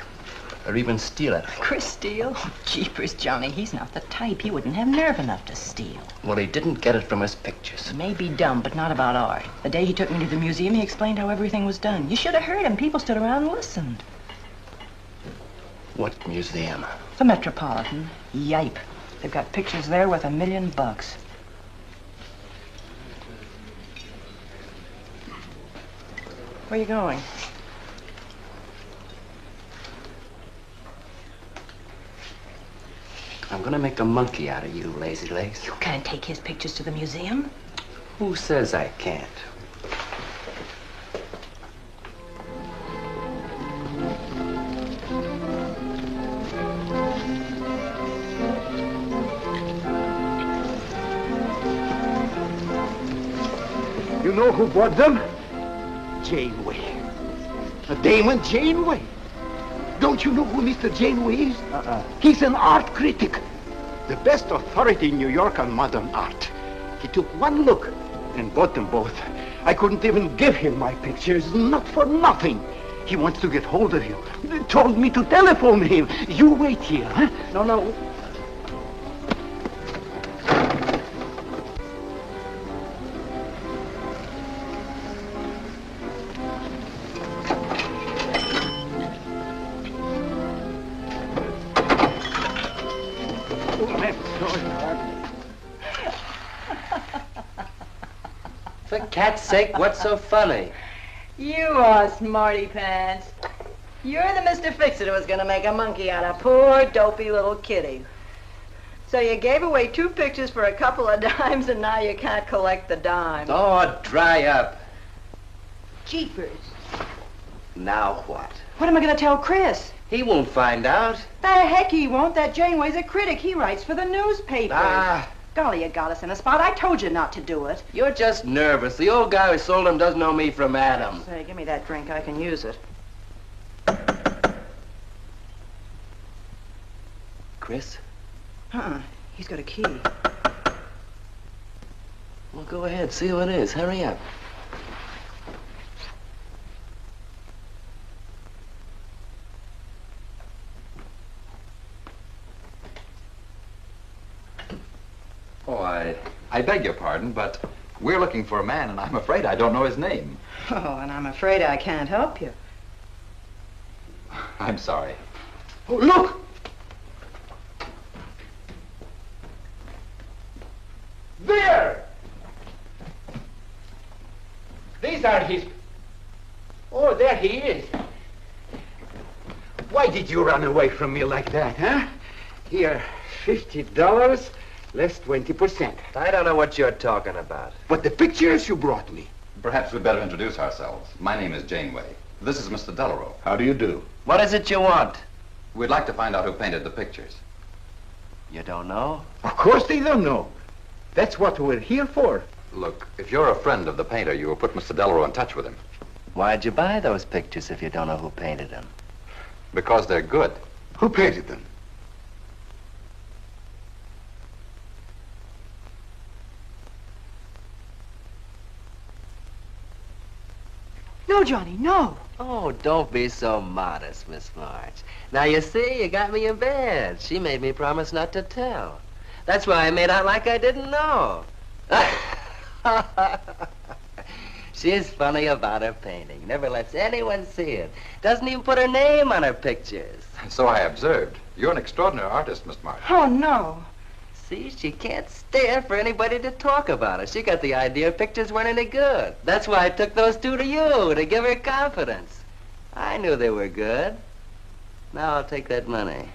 Or even steal it. Chris steal? Jeepers, Johnny, he's not the type. He wouldn't have nerve enough to steal. Well, he didn't get it from his pictures. He may be dumb, but not about art. The day he took me to the museum, he explained how everything was done. You should have heard him. People stood around and listened. What museum? The Metropolitan. Yipe. They've got pictures there worth $1 million. Where are you going? I'm gonna make a monkey out of you, lazy legs. You can't take his pictures to the museum. Who says I can't? You know who bought them? Janeway. A Damon Janeway. Don't you know who Mr. Janeway is? He's an art critic. The best authority in New York on modern art. He took one look and bought them both. I couldn't even give him my pictures, not for nothing. He wants to get hold of you. He told me to telephone him. You wait here, huh? No. For cat's sake, what's so funny? You are smarty pants. You're the Mr. Fix-It who was gonna make a monkey out of poor, dopey little kitty. So you gave away 2 pictures for a couple of dimes, and now you can't collect the dime. Oh, dry up. Jeepers. Now what? What am I gonna tell Chris? He won't find out. The heck he won't. That Janeway's a critic. He writes for the newspapers. Ah. Golly, you got us in a spot. I told you not to do it. You're just nervous. The old guy who sold him doesn't know me from Adam. Say, give me that drink. I can use it. Chris? He's got a key. Well, go ahead. See who it is. Hurry up. Oh, I beg your pardon, but we're looking for a man, and I'm afraid I don't know his name. Oh, and I'm afraid I can't help you. I'm sorry. Oh, look! These are his... Oh, there he is. Why did you run away from me like that, huh? Here, $50, less 20%. I don't know what you're talking about. But the pictures you brought me. Perhaps we'd better introduce ourselves. My name is Janeway. This is Mr. Delarue. How do you do? What is it you want? We'd like to find out who painted the pictures. You don't know? Of course they don't know. That's what we're here for. Look, if you're a friend of the painter, you will put Mr. Delarue in touch with him. Why'd you buy those pictures if you don't know who painted them? Because they're good. Who painted them? No, Johnny, no. Oh, don't be so modest, Miss March. Now, you see, you got me in bed. She made me promise not to tell. That's why I made out like I didn't know. She's funny about her painting. Never lets anyone see it. Doesn't even put her name on her pictures. So I observed. You're an extraordinary artist, Miss March. Oh, no. See, she can't stand for anybody to talk about her. She got the idea her pictures weren't any good. That's why I took those two to you, to give her confidence. I knew they were good. Now I'll take that money.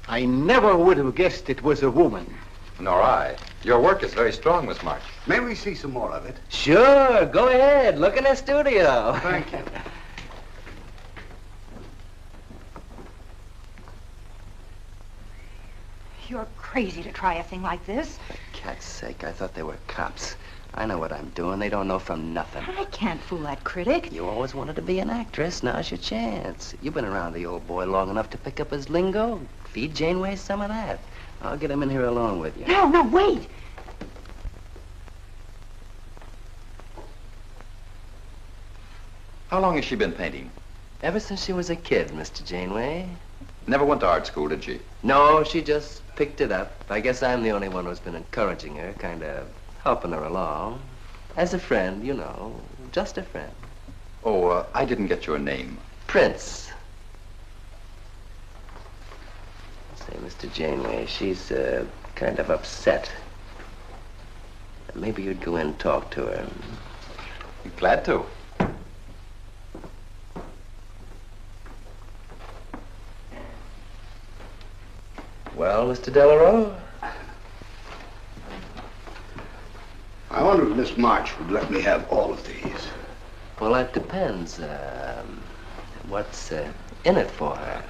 I never would have guessed it was a woman. Nor I. Your work is very strong, Miss March. May we see some more of it? Sure, go ahead. Look in the studio. Thank you. You're crazy to try a thing like this. Cat's sake, I thought they were cops. I know what I'm doing. They don't know from nothing. I can't fool that critic. You always wanted to be an actress. Now's your chance. You've been around the old boy long enough to pick up his lingo. Feed Janeway some of that. I'll get him in here alone with you. No, wait. How long has she been painting? Ever since she was a kid, Mr. Janeway. Never went to art school, did she? No, she just picked it up. I guess I'm the only one who's been encouraging her, kind of helping her along. As a friend, you know, just a friend. Oh, I didn't get your name. Prince. Say, Mr. Janeway, she's kind of upset. Maybe you'd go in and talk to her. Glad to. Well, Mr. Delarue? I wonder if Miss March would let me have all of these. Well, that depends. What's in it for her?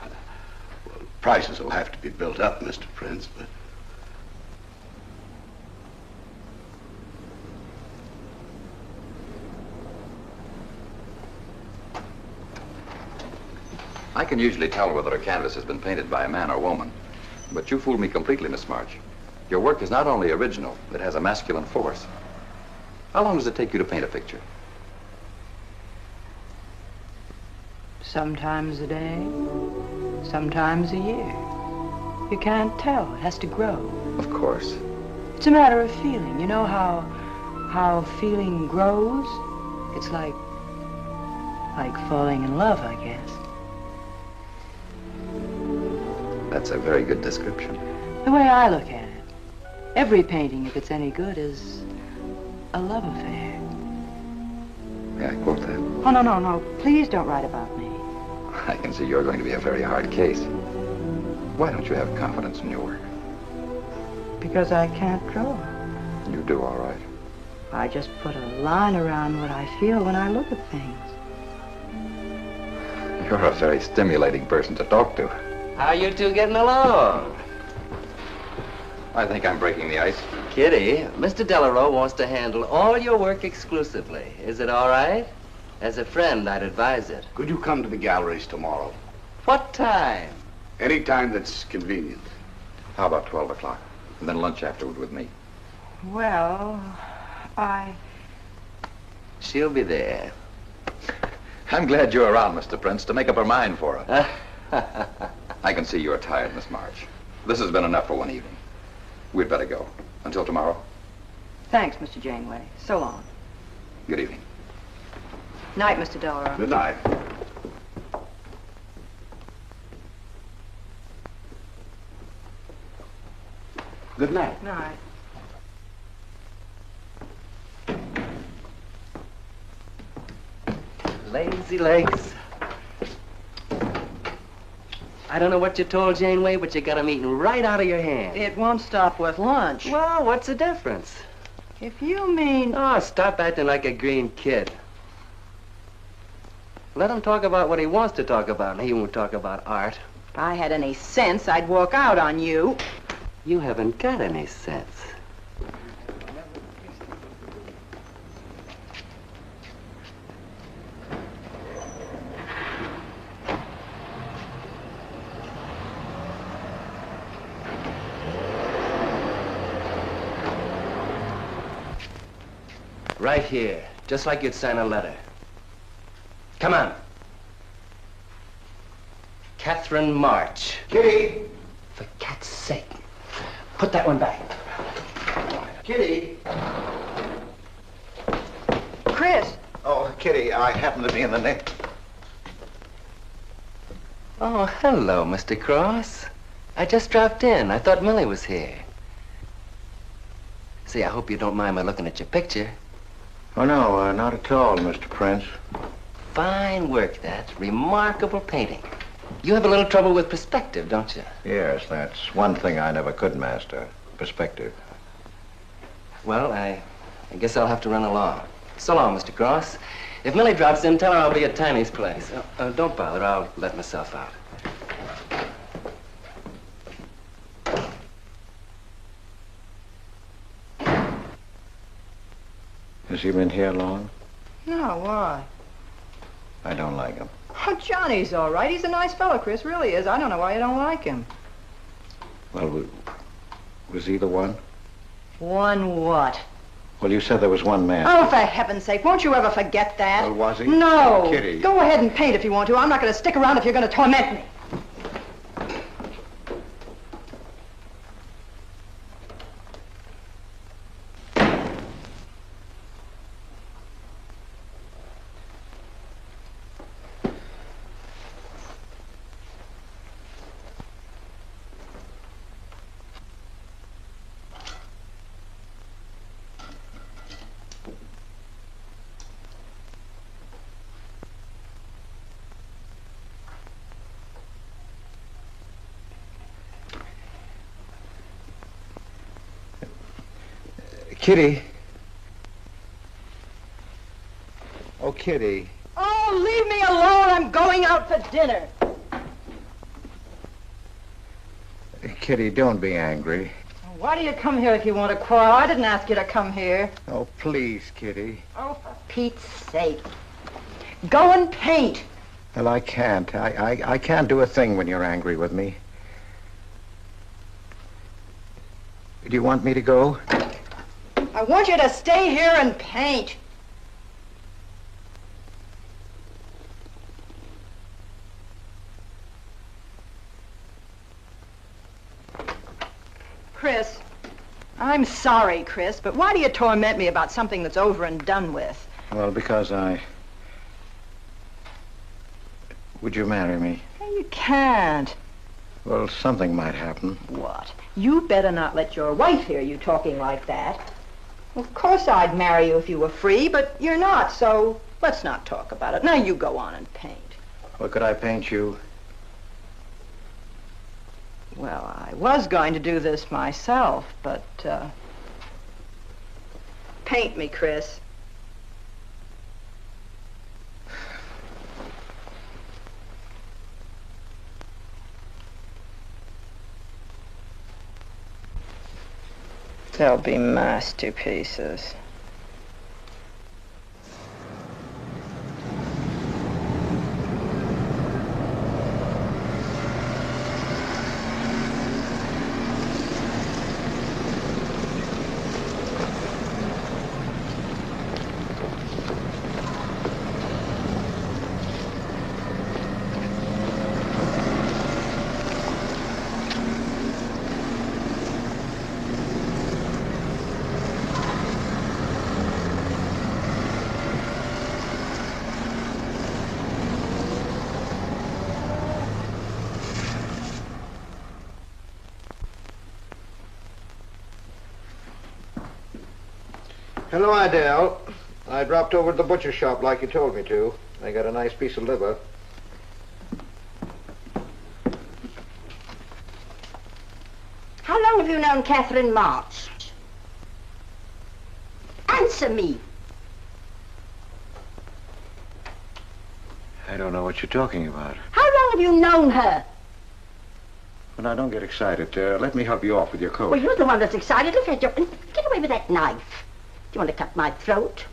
Well, prices will have to be built up, Mr. Prince, but... I can usually tell whether a canvas has been painted by a man or woman. But you fooled me completely, Miss March. Your work is not only original, it has a masculine force. How long does it take you to paint a picture? Sometimes a day, sometimes a year. You can't tell. It has to grow. Of course. It's a matter of feeling. You know how feeling grows? It's like falling in love, I guess. That's a very good description. The way I look at it, every painting, if it's any good, is a love affair. May I quote that? Oh, no. Please don't write about me. I can see you're going to be a very hard case. Why don't you have confidence in your work? Because I can't draw. You do all right. I just put a line around what I feel when I look at things. You're a very stimulating person to talk to. How you two getting along? I think I'm breaking the ice. Kitty, Mr. Delarue wants to handle all your work exclusively. Is it all right? As a friend, I'd advise it. Could you come to the galleries tomorrow? What time? Any time that's convenient. How about 12 o'clock? And then lunch afterward with me. Well, She'll be there. I'm glad you're around, Mr. Prince, to make up her mind for her. I can see you're tired, Miss March. This has been enough for one evening. We'd better go. Until tomorrow. Thanks, Mr. Janeway. So long. Good evening. Night, Mr. Delarue. Good night. Good night. Night. Lazy legs. I don't know what you told Janeway, but you got 'em eating right out of your hand. It won't stop with lunch. Well, what's the difference? If you mean... Oh, stop acting like a green kid. Let him talk about what he wants to talk about, and he won't talk about art. If I had any sense, I'd walk out on you. You haven't got any sense. Right here, just like you'd sign a letter. Come on. Catherine March. Kitty! For cat's sake. Put that one back. Kitty! Chris! Oh, Kitty, I happen to be in the nick. Oh, hello, Mr. Cross. I just dropped in. I thought Millie was here. See, I hope you don't mind my looking at your picture. Oh, no, not at all, Mr. Prince. Fine work, that. Remarkable painting. You have a little trouble with perspective, don't you? Yes, that's one thing I never could master. Perspective. Well, I guess I'll have to run along. So long, Mr. Cross. If Millie drops in, tell her I'll be at Tiny's place. Don't bother. I'll let myself out. Has he been here long? No, why? I don't like him. Oh, Johnny's all right. He's a nice fellow, Chris. Really is. I don't know why you don't like him. Well, was he the one? One what? Well, you said there was one man. Oh, for heaven's sake, won't you ever forget that? Well, was he? No. Kitty. Go ahead and paint if you want to. I'm not going to stick around if you're going to torment me. Kitty. Oh, Kitty. Oh, leave me alone. I'm going out for dinner. Kitty, don't be angry. Why do you come here if you want to quarrel? I didn't ask you to come here. Oh, please, Kitty. Oh, for Pete's sake. Go and paint. Well, I can't. I can't do a thing when you're angry with me. Do you want me to go? I want you to stay here and paint. Chris, I'm sorry, Chris, but why do you torment me about something that's over and done with? Well, because Would you marry me? You can't. Well, something might happen. What? You better not let your wife hear you talking like that. Of course I'd marry you if you were free, but you're not, so let's not talk about it. Now you go on and paint. Well, could I paint you? Well, I was going to do this myself, but, paint me, Chris. They'll be masterpieces. Hello, Adele. I dropped over to the butcher shop like you told me to. They got a nice piece of liver. How long have you known Catherine March? Answer me. I don't know what you're talking about. How long have you known her? Well, now, don't get excited. Let me help you off with your coat. Well, you're the one that's excited. Look at you. Get away with that knife. Do you want to cut my throat?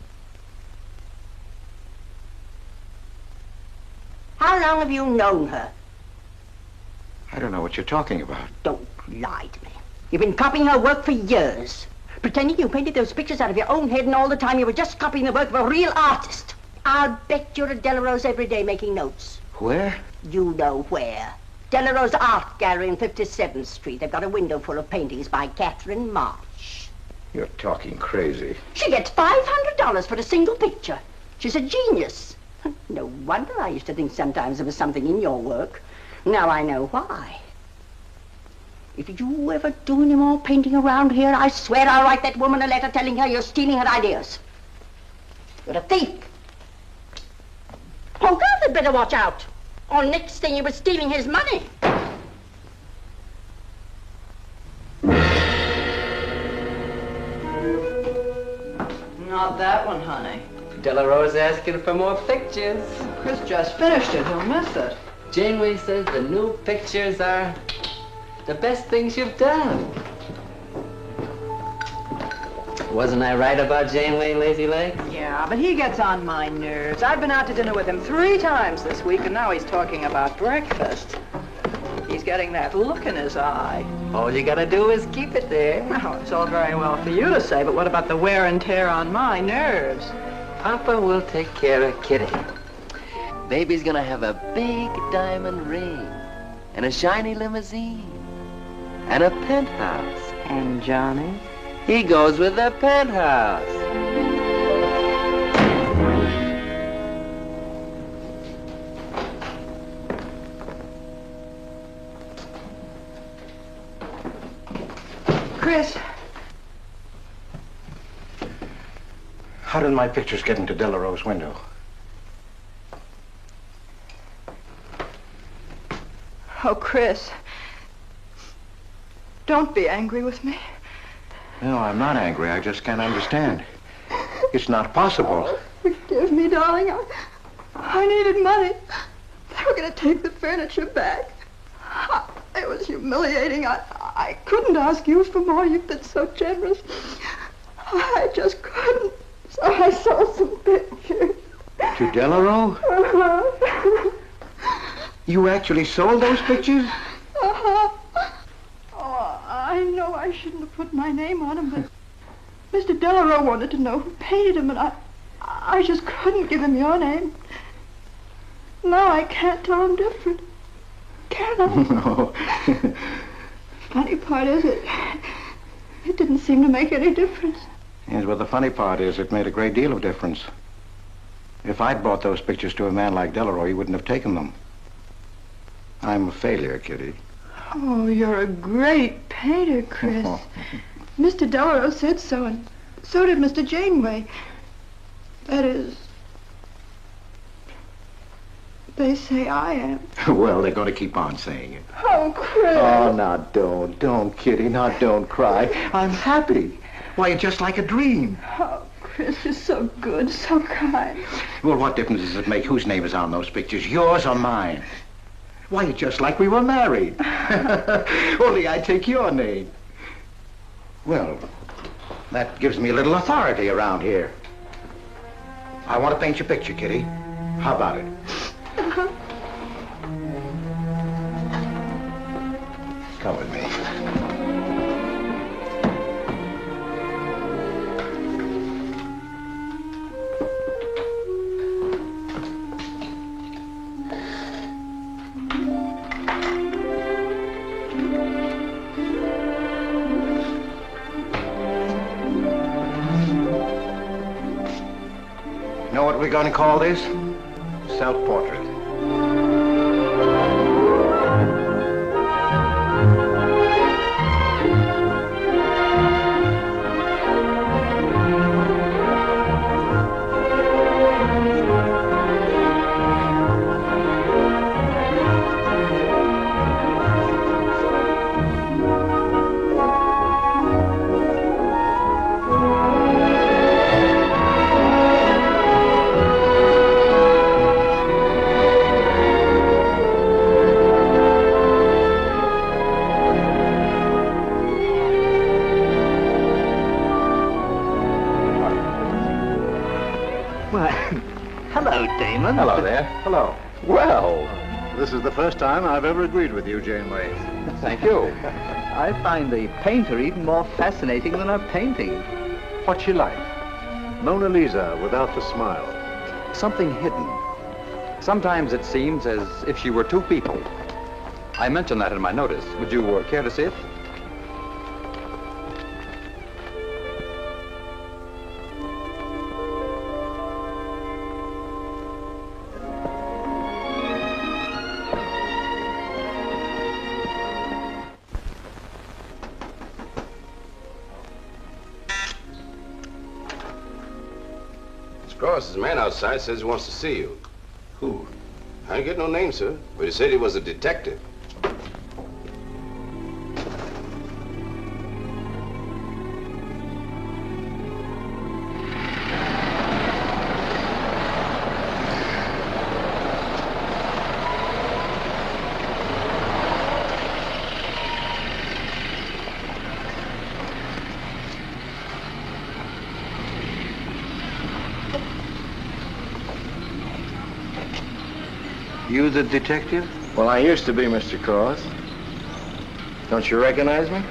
How long have you known her? I don't know what you're talking about. Don't lie to me. You've been copying her work for years. Pretending you painted those pictures out of your own head, and all the time you were just copying the work of a real artist. I'll bet you're at Delarose every day making notes. Where? You know where. Delarose Art Gallery on 57th Street. They've got a window full of paintings by Catherine March. You're talking crazy. She gets $500 for a single picture. She's a genius. No wonder I used to think sometimes there was something in your work. Now I know why. If you ever do any more painting around here, I swear I'll write that woman a letter telling her you're stealing her ideas. You're a thief. Oh, God, they'd better watch out. Or next thing you were stealing his money. Not that one, honey. Delarose asking for more pictures. Chris just finished it. He'll miss it. Janeway says the new pictures are the best things you've done. Wasn't I right about Janeway, Lazy Legs? Yeah, but he gets on my nerves. I've been out to dinner with him 3 times this week, and now he's talking about breakfast. He's getting that look in his eye. All you gotta do is keep it there. Well, it's all very well for you to say, but what about the wear and tear on my nerves? Papa will take care of Kitty. Baby's gonna have a big diamond ring, and a shiny limousine, and a penthouse. And Johnny? He goes with the penthouse. Chris. How did my pictures get into Delarose's window? Oh, Chris. Don't be angry with me. No, I'm not angry. I just can't understand. It's not possible. Forgive me, darling. I needed money. They were going to take the furniture back. It was humiliating. I couldn't ask you for more. You've been so generous. I just couldn't. So I sold some pictures. To Delarose? Uh-huh. You actually sold those pictures? Uh-huh. Oh, I know I shouldn't have put my name on them, but Mr. Delarose wanted to know who painted them, and I just couldn't give him your name. Now I can't tell him different. Can I? No. Funny part is it didn't seem to make any difference. Yes, well, the funny part is it made a great deal of difference. If I'd bought those pictures to a man like Delarose, he wouldn't have taken them. I'm a failure, Kitty. Oh, you're a great painter, Chris. Mr. Delarose said so, and so did Mr. Janeway. That is, they say I am. Well, they're going to keep on saying it. Oh, Chris. Oh, now don't, Kitty. Now don't cry. I'm happy. Why, it's just like a dream. Oh, Chris, you're so good, so kind. Well, what difference does it make whose name is on those pictures, yours or mine? Why, it's just like we were married. Only I take your name. Well, that gives me a little authority around here. I want to paint your picture, Kitty. How about it? Come with me. Know what we're going to call this? Self-portrait. Damon. Hello there. Hello. Well, This is the first time I've ever agreed with you, Janeway. thank you. I find the painter even more fascinating than her painting. What's she like? Mona Lisa without the smile. Something hidden. Sometimes it seems as if she were two people. I mentioned that in my notice. Would you care to see it? Cross, his man outside says he wants to see you. Who? I didn't get no name, sir, but he said he was a detective. You the detective? Well, I used to be, Mr. Cross. Don't you recognize me?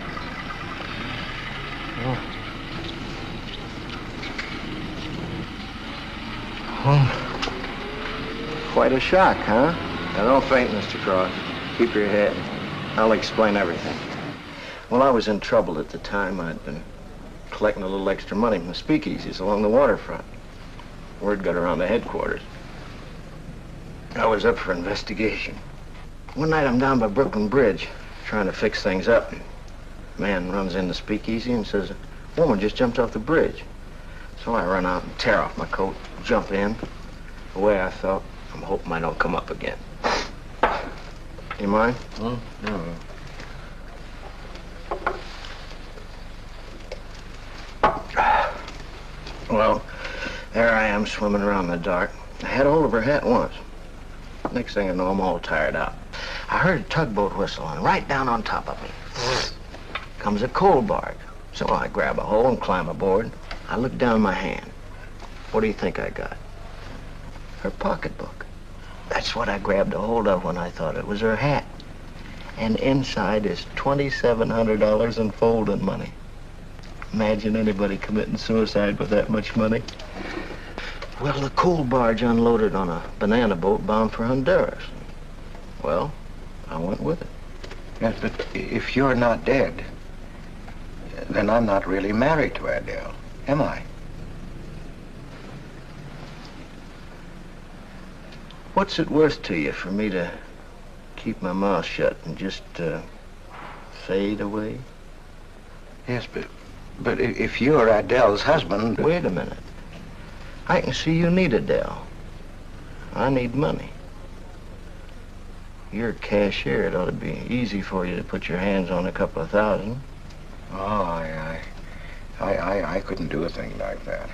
Quite a shock, huh? Now, don't faint, Mr. Cross. Keep your head. I'll explain everything. Well, I was in trouble at the time. I'd been collecting a little extra money from the speakeasies along the waterfront. Word got around the headquarters. I was up for investigation. One night I'm down by Brooklyn Bridge trying to fix things up. A man runs in the speakeasy and says, a woman just jumped off the bridge. So I run out and tear off my coat, jump in. The way I felt, I'm hoping I don't come up again. You mind? No. Well, there I am swimming around in the dark. I had a hold of her hat once. Next thing I know, I'm all tired out. I heard a tugboat whistle, and right down on top of me comes a coal barge. So I grab a hole and climb aboard. I look down my hand. What do you think I got? Her pocketbook. That's what I grabbed a hold of when I thought it was her hat. And inside is $2,700 in folding money. Imagine anybody committing suicide with that much money. Well, the coal barge unloaded on a banana boat bound for Honduras. Well, I went with it. Yes, but if you're not dead, then I'm not really married to Adele, am I? What's it worth to you for me to keep my mouth shut and just fade away? Yes, but if you're Adele's husband... Wait a minute. I can see you need Adele. I need money. You're a cashier. It ought to be easy for you to put your hands on a couple of thousand. Oh, I couldn't do a thing like that.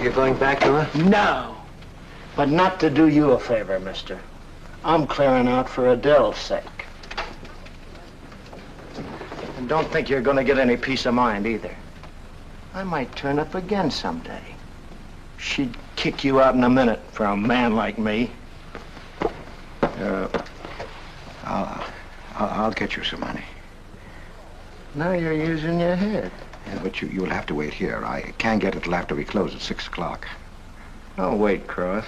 You're going back to her? No. But not to do you a favor, mister. I'm clearing out for Adele's sake. And don't think you're going to get any peace of mind either. I might turn up again someday. She'd kick you out in a minute for a man like me. I'll get you some money. Now you're using your head. Yeah, but you'll have to wait here. I can't get it till after we close at 6 o'clock. I'll wait, Cross.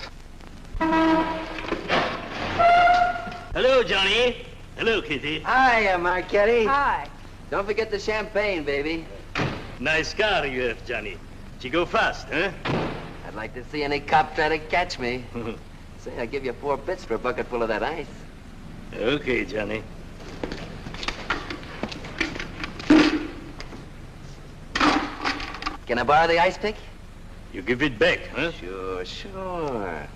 Hello, Johnny. Hello, Kitty. Hiya, Marquetti. Hi. Don't forget the champagne, baby. Nice car you have, Johnny. She go fast, huh? I'd like to see any cop try to catch me. Say, I'll give you 4 bits for a bucket full of that ice. Okay, Johnny. Can I borrow the ice pick? You give it back, huh? Sure.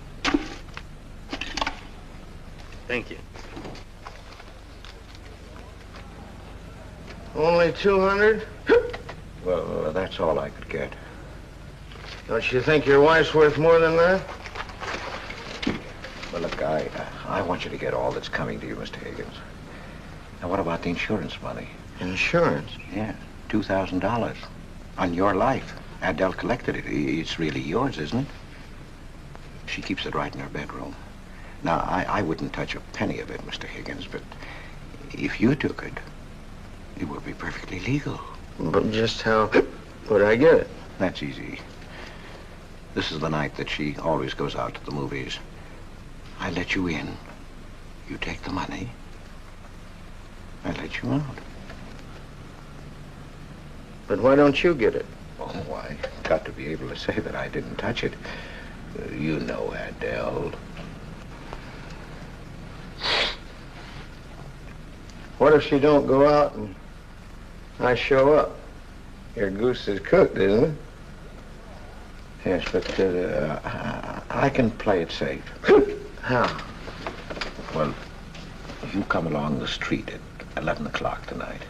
Thank you. Only 200? Well, that's all I could get. Don't you think your wife's worth more than that? Well, look, I want you to get all that's coming to you, Mr. Higgins. Now, what about the insurance money? Insurance? Yeah, $2,000 on your life. Adele collected it. It's really yours, isn't it? She keeps it right in her bedroom. Now, I wouldn't touch a penny of it, Mr. Higgins, but if you took it, it would be perfectly legal. But just how would I get it? That's easy. This is the night that she always goes out to the movies. I let you in. You take the money. I let you out. But why don't you get it? Oh, I got to be able to say that I didn't touch it. You know Adele. What if she don't go out and I show up? Your goose is cooked, isn't it? Yes, but I can play it safe. How? Well, you come along the street at 11 o'clock tonight.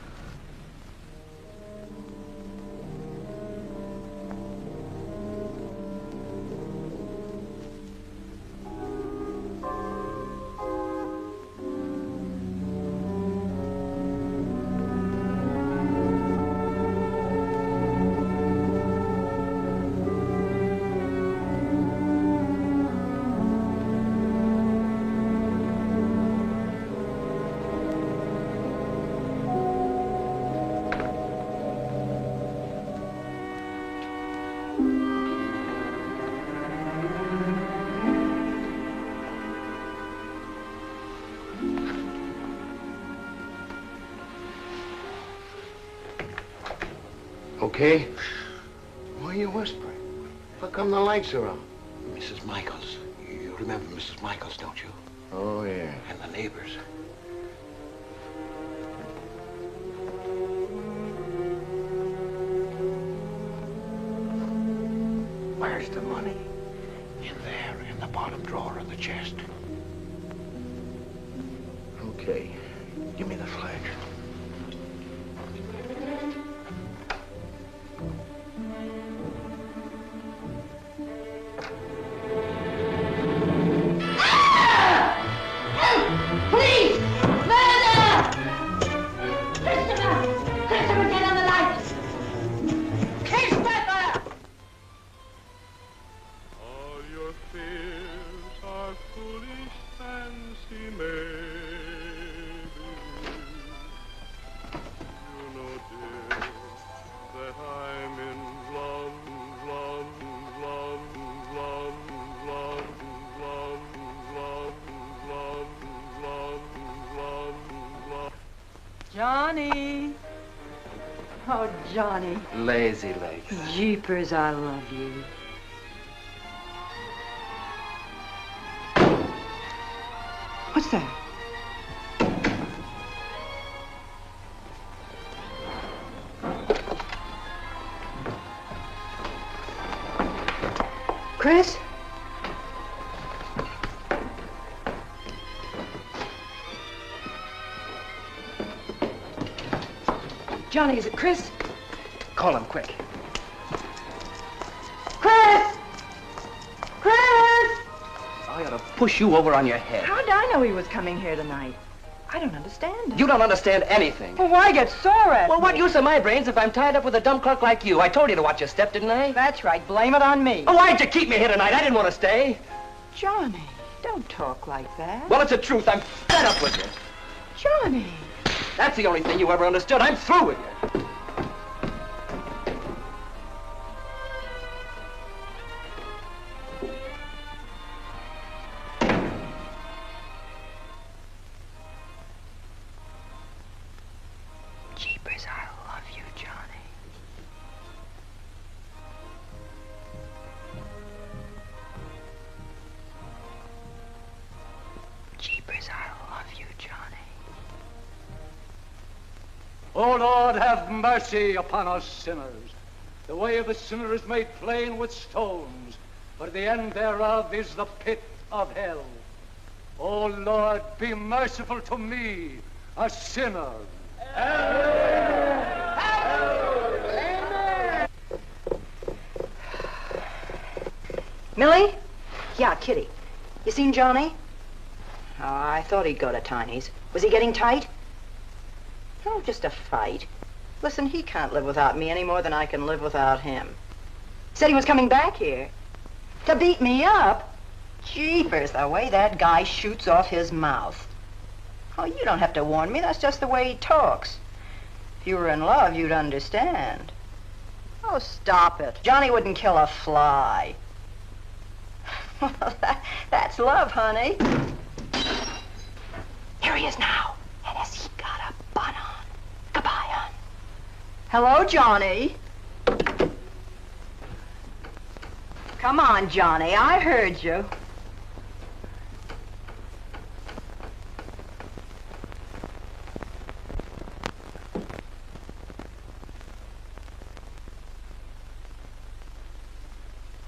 Okay? Why are you whispering? How come the lights are on? Mrs. Michaels. You remember Mrs. Michaels, don't you? Oh, yeah. And the neighbors. Where's the money? In there, in the bottom drawer of the chest. Okay. Give me the flash. Please! Murder! Christopher! Christopher, get on the lights! Christopher! All your fears are foolish fancy maybe. You know, dear, that I'm in love, love, love, love, love, love, love, love, love, love, love. Johnny. Oh, Johnny. Lazy legs. Jeepers, I love you. What's that? Chris? Johnny, is it Chris? Call him quick. Chris! Chris! I ought to push you over on your head. How did I know he was coming here tonight? I don't understand it. You don't understand anything. Well, why get sore at Well, me? what use are my brains if I'm tied up with a dumb clerk like you? I told you to watch your step, didn't I? That's right. Blame it on me. Oh, why'd you keep me here tonight? I didn't want to stay. Johnny, don't talk like that. Well, it's the truth. I'm fed up with you. Johnny. That's the only thing you ever understood. I'm through with you. Jeepers, I love you, Johnny. Jeepers, I love you, Johnny. O Lord, have mercy upon us sinners. The way of the sinner is made plain with stones, but the end thereof is the pit of hell. O Lord, be merciful to me, a sinner. Millie? Yeah, Kitty. You seen Johnny? Oh, I thought he'd go to Tiny's. Was he getting tight? Oh, just a fight. Listen, he can't live without me any more than I can live without him. Said he was coming back here. To beat me up? Jeepers, the way that guy shoots off his mouth. Oh, you don't have to warn me. That's just the way he talks. If you were in love, you'd understand. Oh, stop it. Johnny wouldn't kill a fly. That's love, honey. Here he is now. And has he got a bun on? Goodbye, hon. Hello, Johnny. Come on, Johnny. I heard you.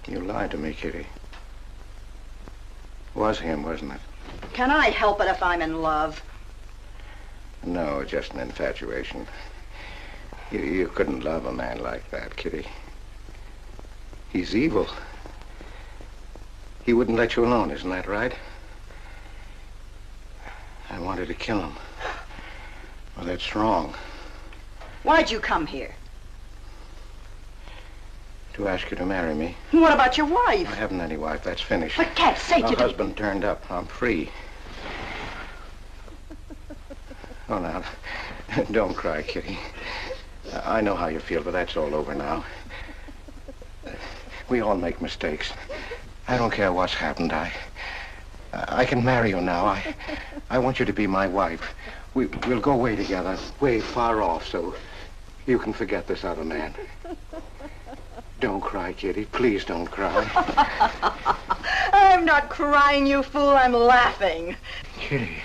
You lied to me, Kitty. It was him, wasn't it? Can I help it if I'm in love? No, just an infatuation. You couldn't love a man like that, Kitty. He's evil. He wouldn't let you alone, isn't that right? I wanted to kill him. Well, that's wrong. Why'd you come here? To ask you to marry me. What about your wife? I haven't any wife. That's finished. For cat's sake, My you don't... husband turned up. I'm free. Oh, now, don't cry, Kitty. I know how you feel, but that's all over now. We all make mistakes. I don't care what's happened. I can marry you now. I want you to be my wife. We'll go away together, way far off, so you can forget this other man. Don't cry, Kitty. Please don't cry. I'm not crying, you fool. I'm laughing. Kitty.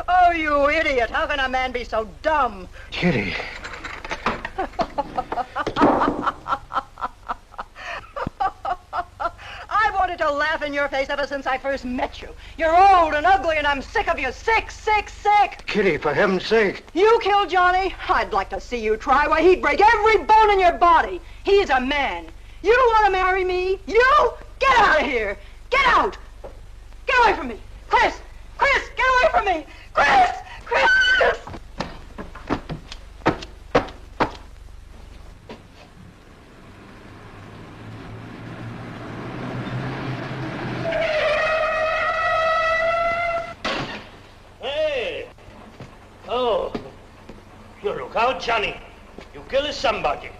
Oh, you idiot. How can a man be so dumb? Kitty. I wanted to laugh in your face ever since I first met you. You're old and ugly, and I'm sick of you. Sick, sick, sick. Kitty, for heaven's sake. You killed Johnny? I'd like to see you try. Why, he'd break every bone in your body. He's a man. You don't want to marry me? You? Get out of here. Get out. Get away from me. Chris! Chris, get away from me. Chris! Chris! Hey! Oh, you look out, Johnny. You kill somebody.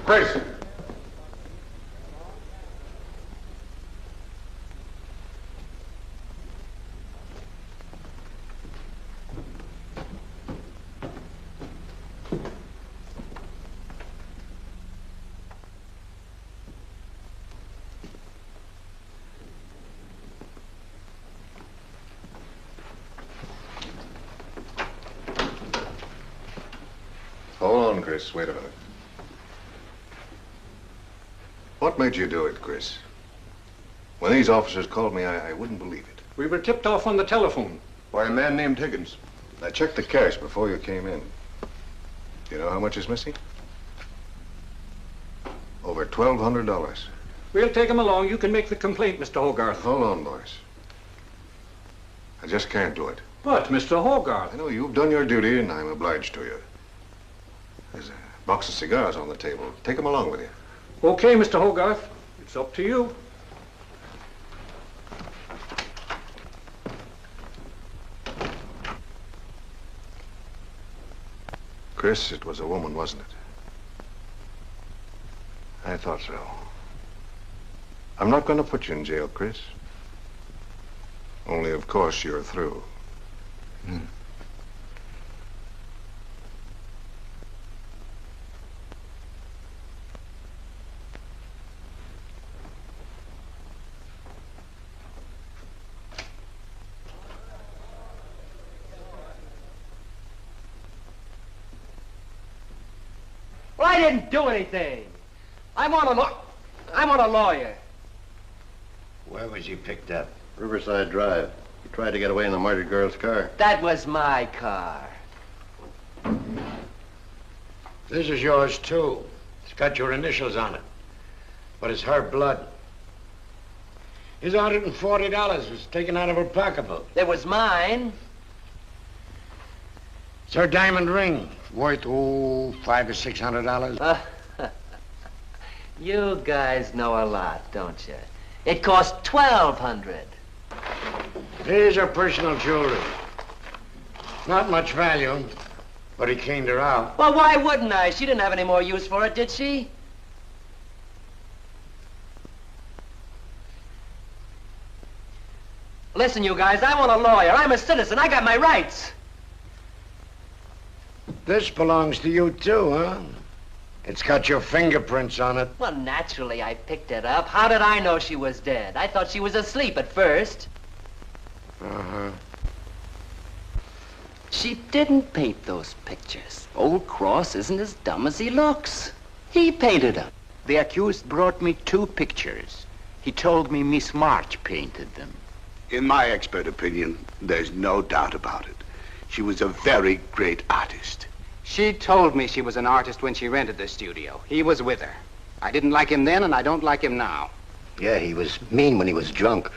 Grace. Hold on, Chris. Wait a minute. What made you do it, Chris? When these officers called me, I wouldn't believe it. We were tipped off on the telephone. By a man named Higgins. I checked the cash before you came in. You know how much is missing? Over $1,200. We'll take him along. You can make the complaint, Mr. Hogarth. Hold on, boys. I just can't do it. But, Mr. Hogarth... I know you've done your duty, and I'm obliged to you. There's a box of cigars on the table. Take them along with you. Okay, Mr. Hogarth. It's up to you. Chris, it was a woman, wasn't it? I thought so. I'm not going to put you in jail, Chris. Only, of course, you're through. Well, I didn't do anything. I want a lawyer. Where was he picked up? Riverside Drive. He tried to get away in the murdered girl's car. That was my car. This is yours, too. It's got your initials on it. But it's her blood. His $140 was taken out of her pocketbook. It was mine. It's her diamond ring, worth, $500 to $600. You guys know a lot, don't you? It cost $1,200. Here's her personal jewelry. Not much value, but he cleaned her out. Well, why wouldn't I? She didn't have any more use for it, did she? Listen, you guys, I want a lawyer. I'm a citizen. I got my rights. This belongs to you, too, huh? It's got your fingerprints on it. Well, naturally, I picked it up. How did I know she was dead? I thought she was asleep at first. Uh-huh. She didn't paint those pictures. Old Cross isn't as dumb as he looks. He painted them. The accused brought me 2 pictures. He told me Miss March painted them. In my expert opinion, there's no doubt about it. She was a very great artist. She told me she was an artist when she rented the studio. He was with her. I didn't like him then, and I don't like him now. Yeah, he was mean when he was drunk.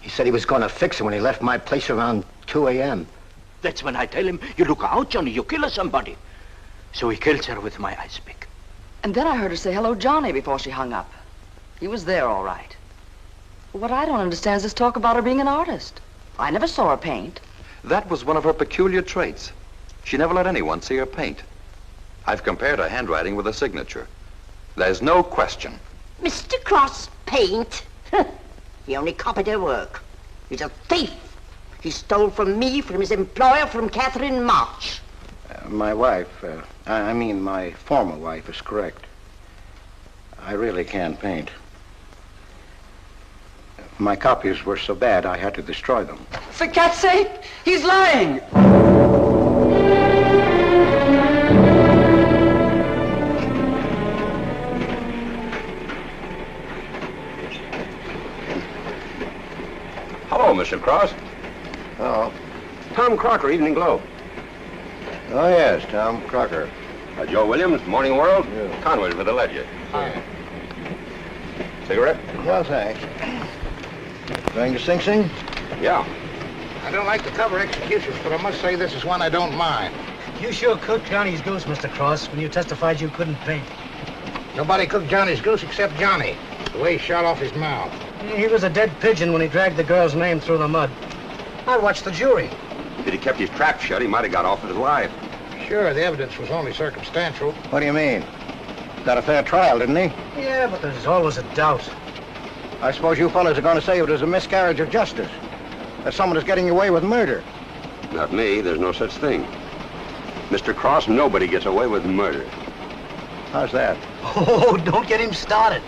He said he was going to fix her when he left my place around 2 a.m. That's when I tell him, you look out, Johnny, you kill somebody. So he kills her with my ice pick. And then I heard her say hello, Johnny, before she hung up. He was there, all right. What I don't understand is this talk about her being an artist. I never saw her paint. That was one of her peculiar traits. She never let anyone see her paint. I've compared her handwriting with her signature. There's no question. Mr. Cross paint? He only copied her work. He's a thief. He stole from me, from his employer, from Catherine March. My wife, I mean my former wife, is correct. I really can't paint. My copies were so bad I had to destroy them. For God's sake, he's lying! Hello, Mr. Cross. Oh. Tom Crocker, Evening Globe. Oh, yes, Tom Crocker. Joe Williams, Morning World. Yeah. Conway for the Ledger. Cigarette? Well, thanks. Going to Sing Sing? Yeah. I don't like to cover executions, but I must say this is one I don't mind. You sure cooked Johnny's goose, Mr. Cross, when you testified you couldn't paint. Nobody cooked Johnny's goose except Johnny. The way he shot off his mouth. He was a dead pigeon when he dragged the girl's name through the mud. I watched the jury. If he'd kept his trap shut, he might have got off with his life. Sure, the evidence was only circumstantial. What do you mean? Got a fair trial, didn't he? Yeah, but there's always a doubt. I suppose you fellas are going to say it was a miscarriage of justice. That someone is getting away with murder. Not me. There's no such thing. Mr. Cross, nobody gets away with murder. How's that? Oh, don't get him started.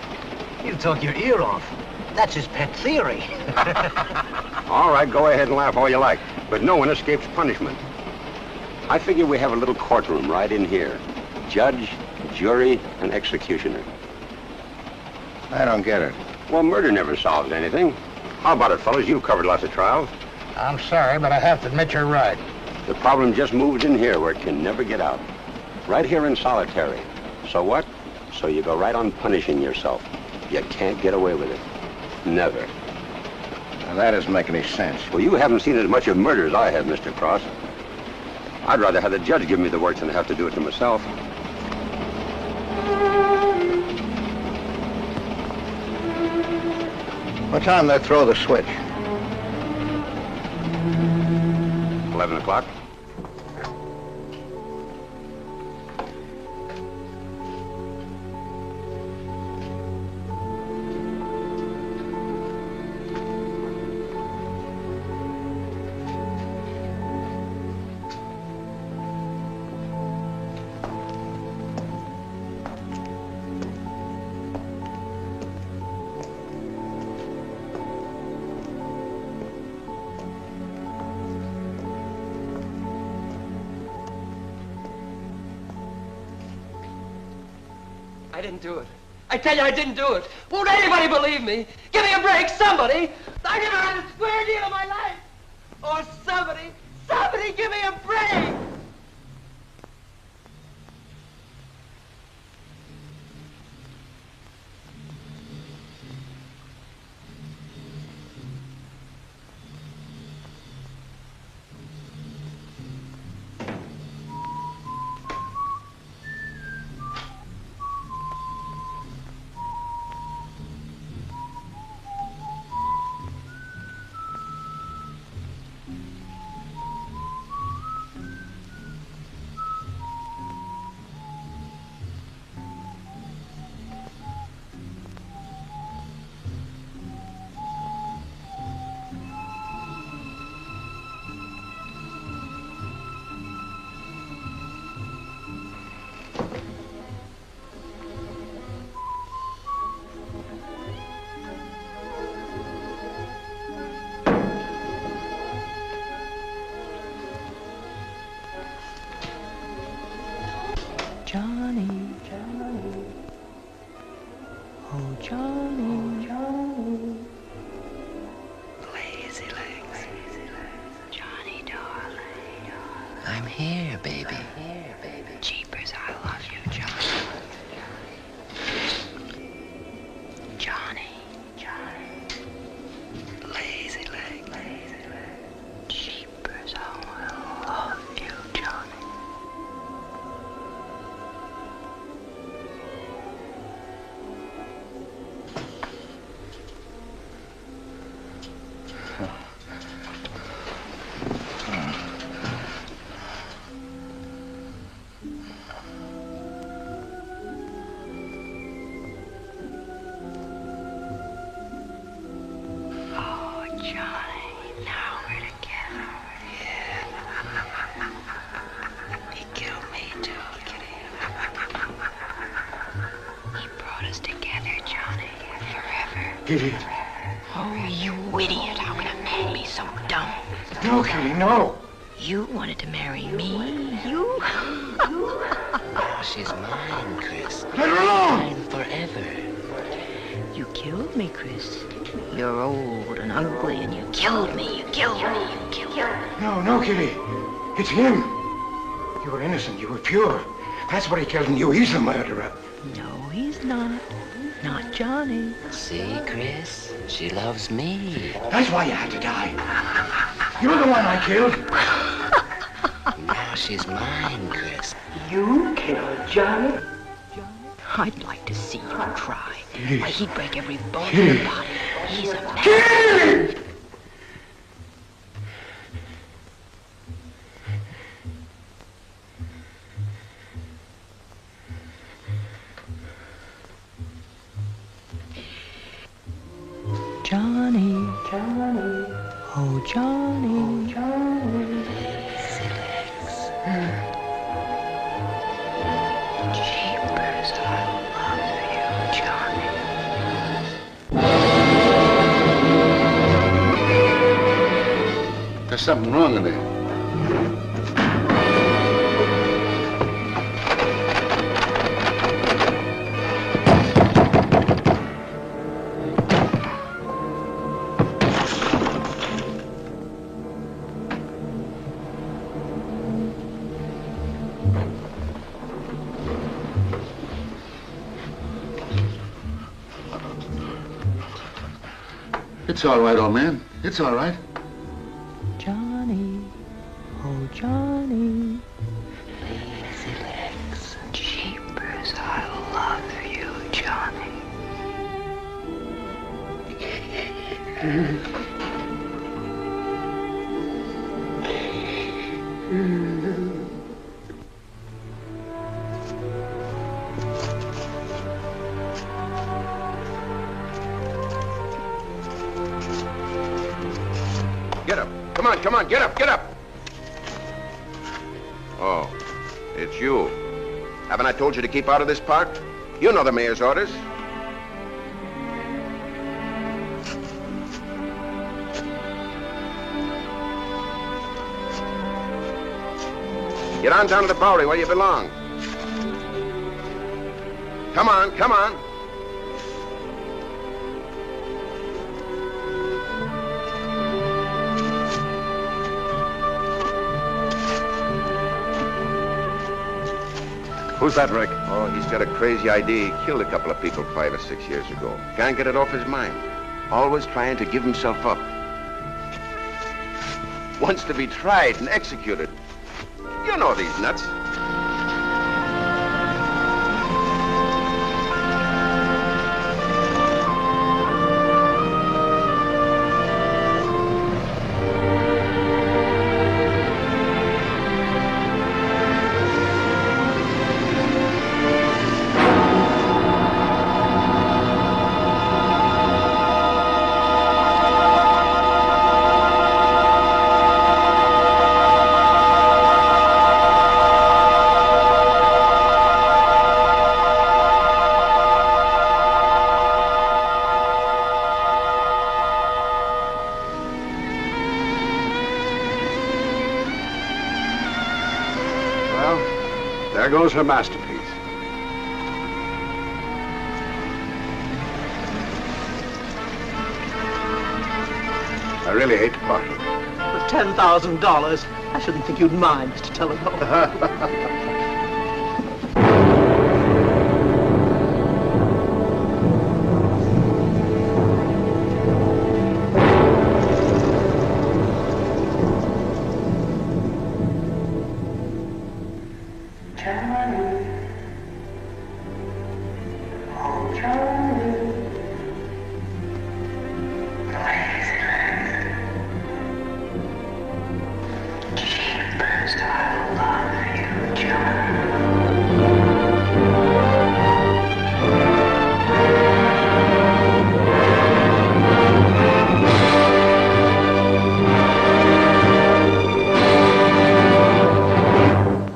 He'll talk your ear off. That's his pet theory. All right, go ahead and laugh all you like, but no one escapes punishment. I figure we have a little courtroom right in here. Judge, jury, and executioner. I don't get it. Well, murder never solves anything. How about it, fellas? You've covered lots of trials. I'm sorry, but I have to admit you're right. The problem just moved in here where it can never get out. Right here in solitary. So what? So you go right on punishing yourself. You can't get away with it. Never. Now, that doesn't make any sense. Well, you haven't seen as much of murder as I have, Mr. Cross. I'd rather have the judge give me the work than have to do it to myself. What time they throw the switch? 11 o'clock. I didn't do it. I tell you, I didn't do it. Won't anybody believe me? Give me a break, somebody. I never had a square deal in my life. Or somebody give me a break. Johnny, Johnny, oh Johnny, Johnny. Lazy legs. Johnny, darling. I'm here, baby. Jeepers, I love you, Johnny. Johnny, Johnny. Lazy legs. Jeepers, I love you, Johnny. Oh, Johnny, now we're together. Yeah. He killed me too, Kitty. He brought us together, Johnny, forever. Kitty. Oh, you idiot. How can a man be so dumb? No, Kitty, no. You wanted to marry me. You? Oh, she's mine, Chris. Let her alone! Mine forever. You killed me, Chris. You're old and ugly, and you killed me. You killed me. You killed me. No, no, Kitty. It's him. You were innocent. You were pure. That's what he killed in you. He's the murderer. No, he's not. Not Johnny. See, Chris? She loves me. That's why you had to die. You're the one I killed. Now she's mine, Chris. You killed Johnny? I'd like to see you try. Why, he'd break every bone in your body. He's a man. Johnny, Johnny, oh Johnny, Johnny. Jeepers, I love you, Johnny. There's something wrong in there. It's all right, old man. It's all right. Johnny, oh Johnny, lazy legs, jeepers, I love you, Johnny. Get up. Come on, get up, get up. Oh, it's you. Haven't I told you to keep out of this park? You know the mayor's orders. Get on down to the Bowery where you belong. Come on, come on. Who's that, Rick? Oh, he's got a crazy idea. He killed a couple of people 5 or 6 years ago. Can't get it off his mind. Always trying to give himself up. Wants to be tried and executed. You know these nuts. There goes her masterpiece. I really hate to part with it. For $10,000, I shouldn't think you'd mind, Mr. Telegraph. Johnny.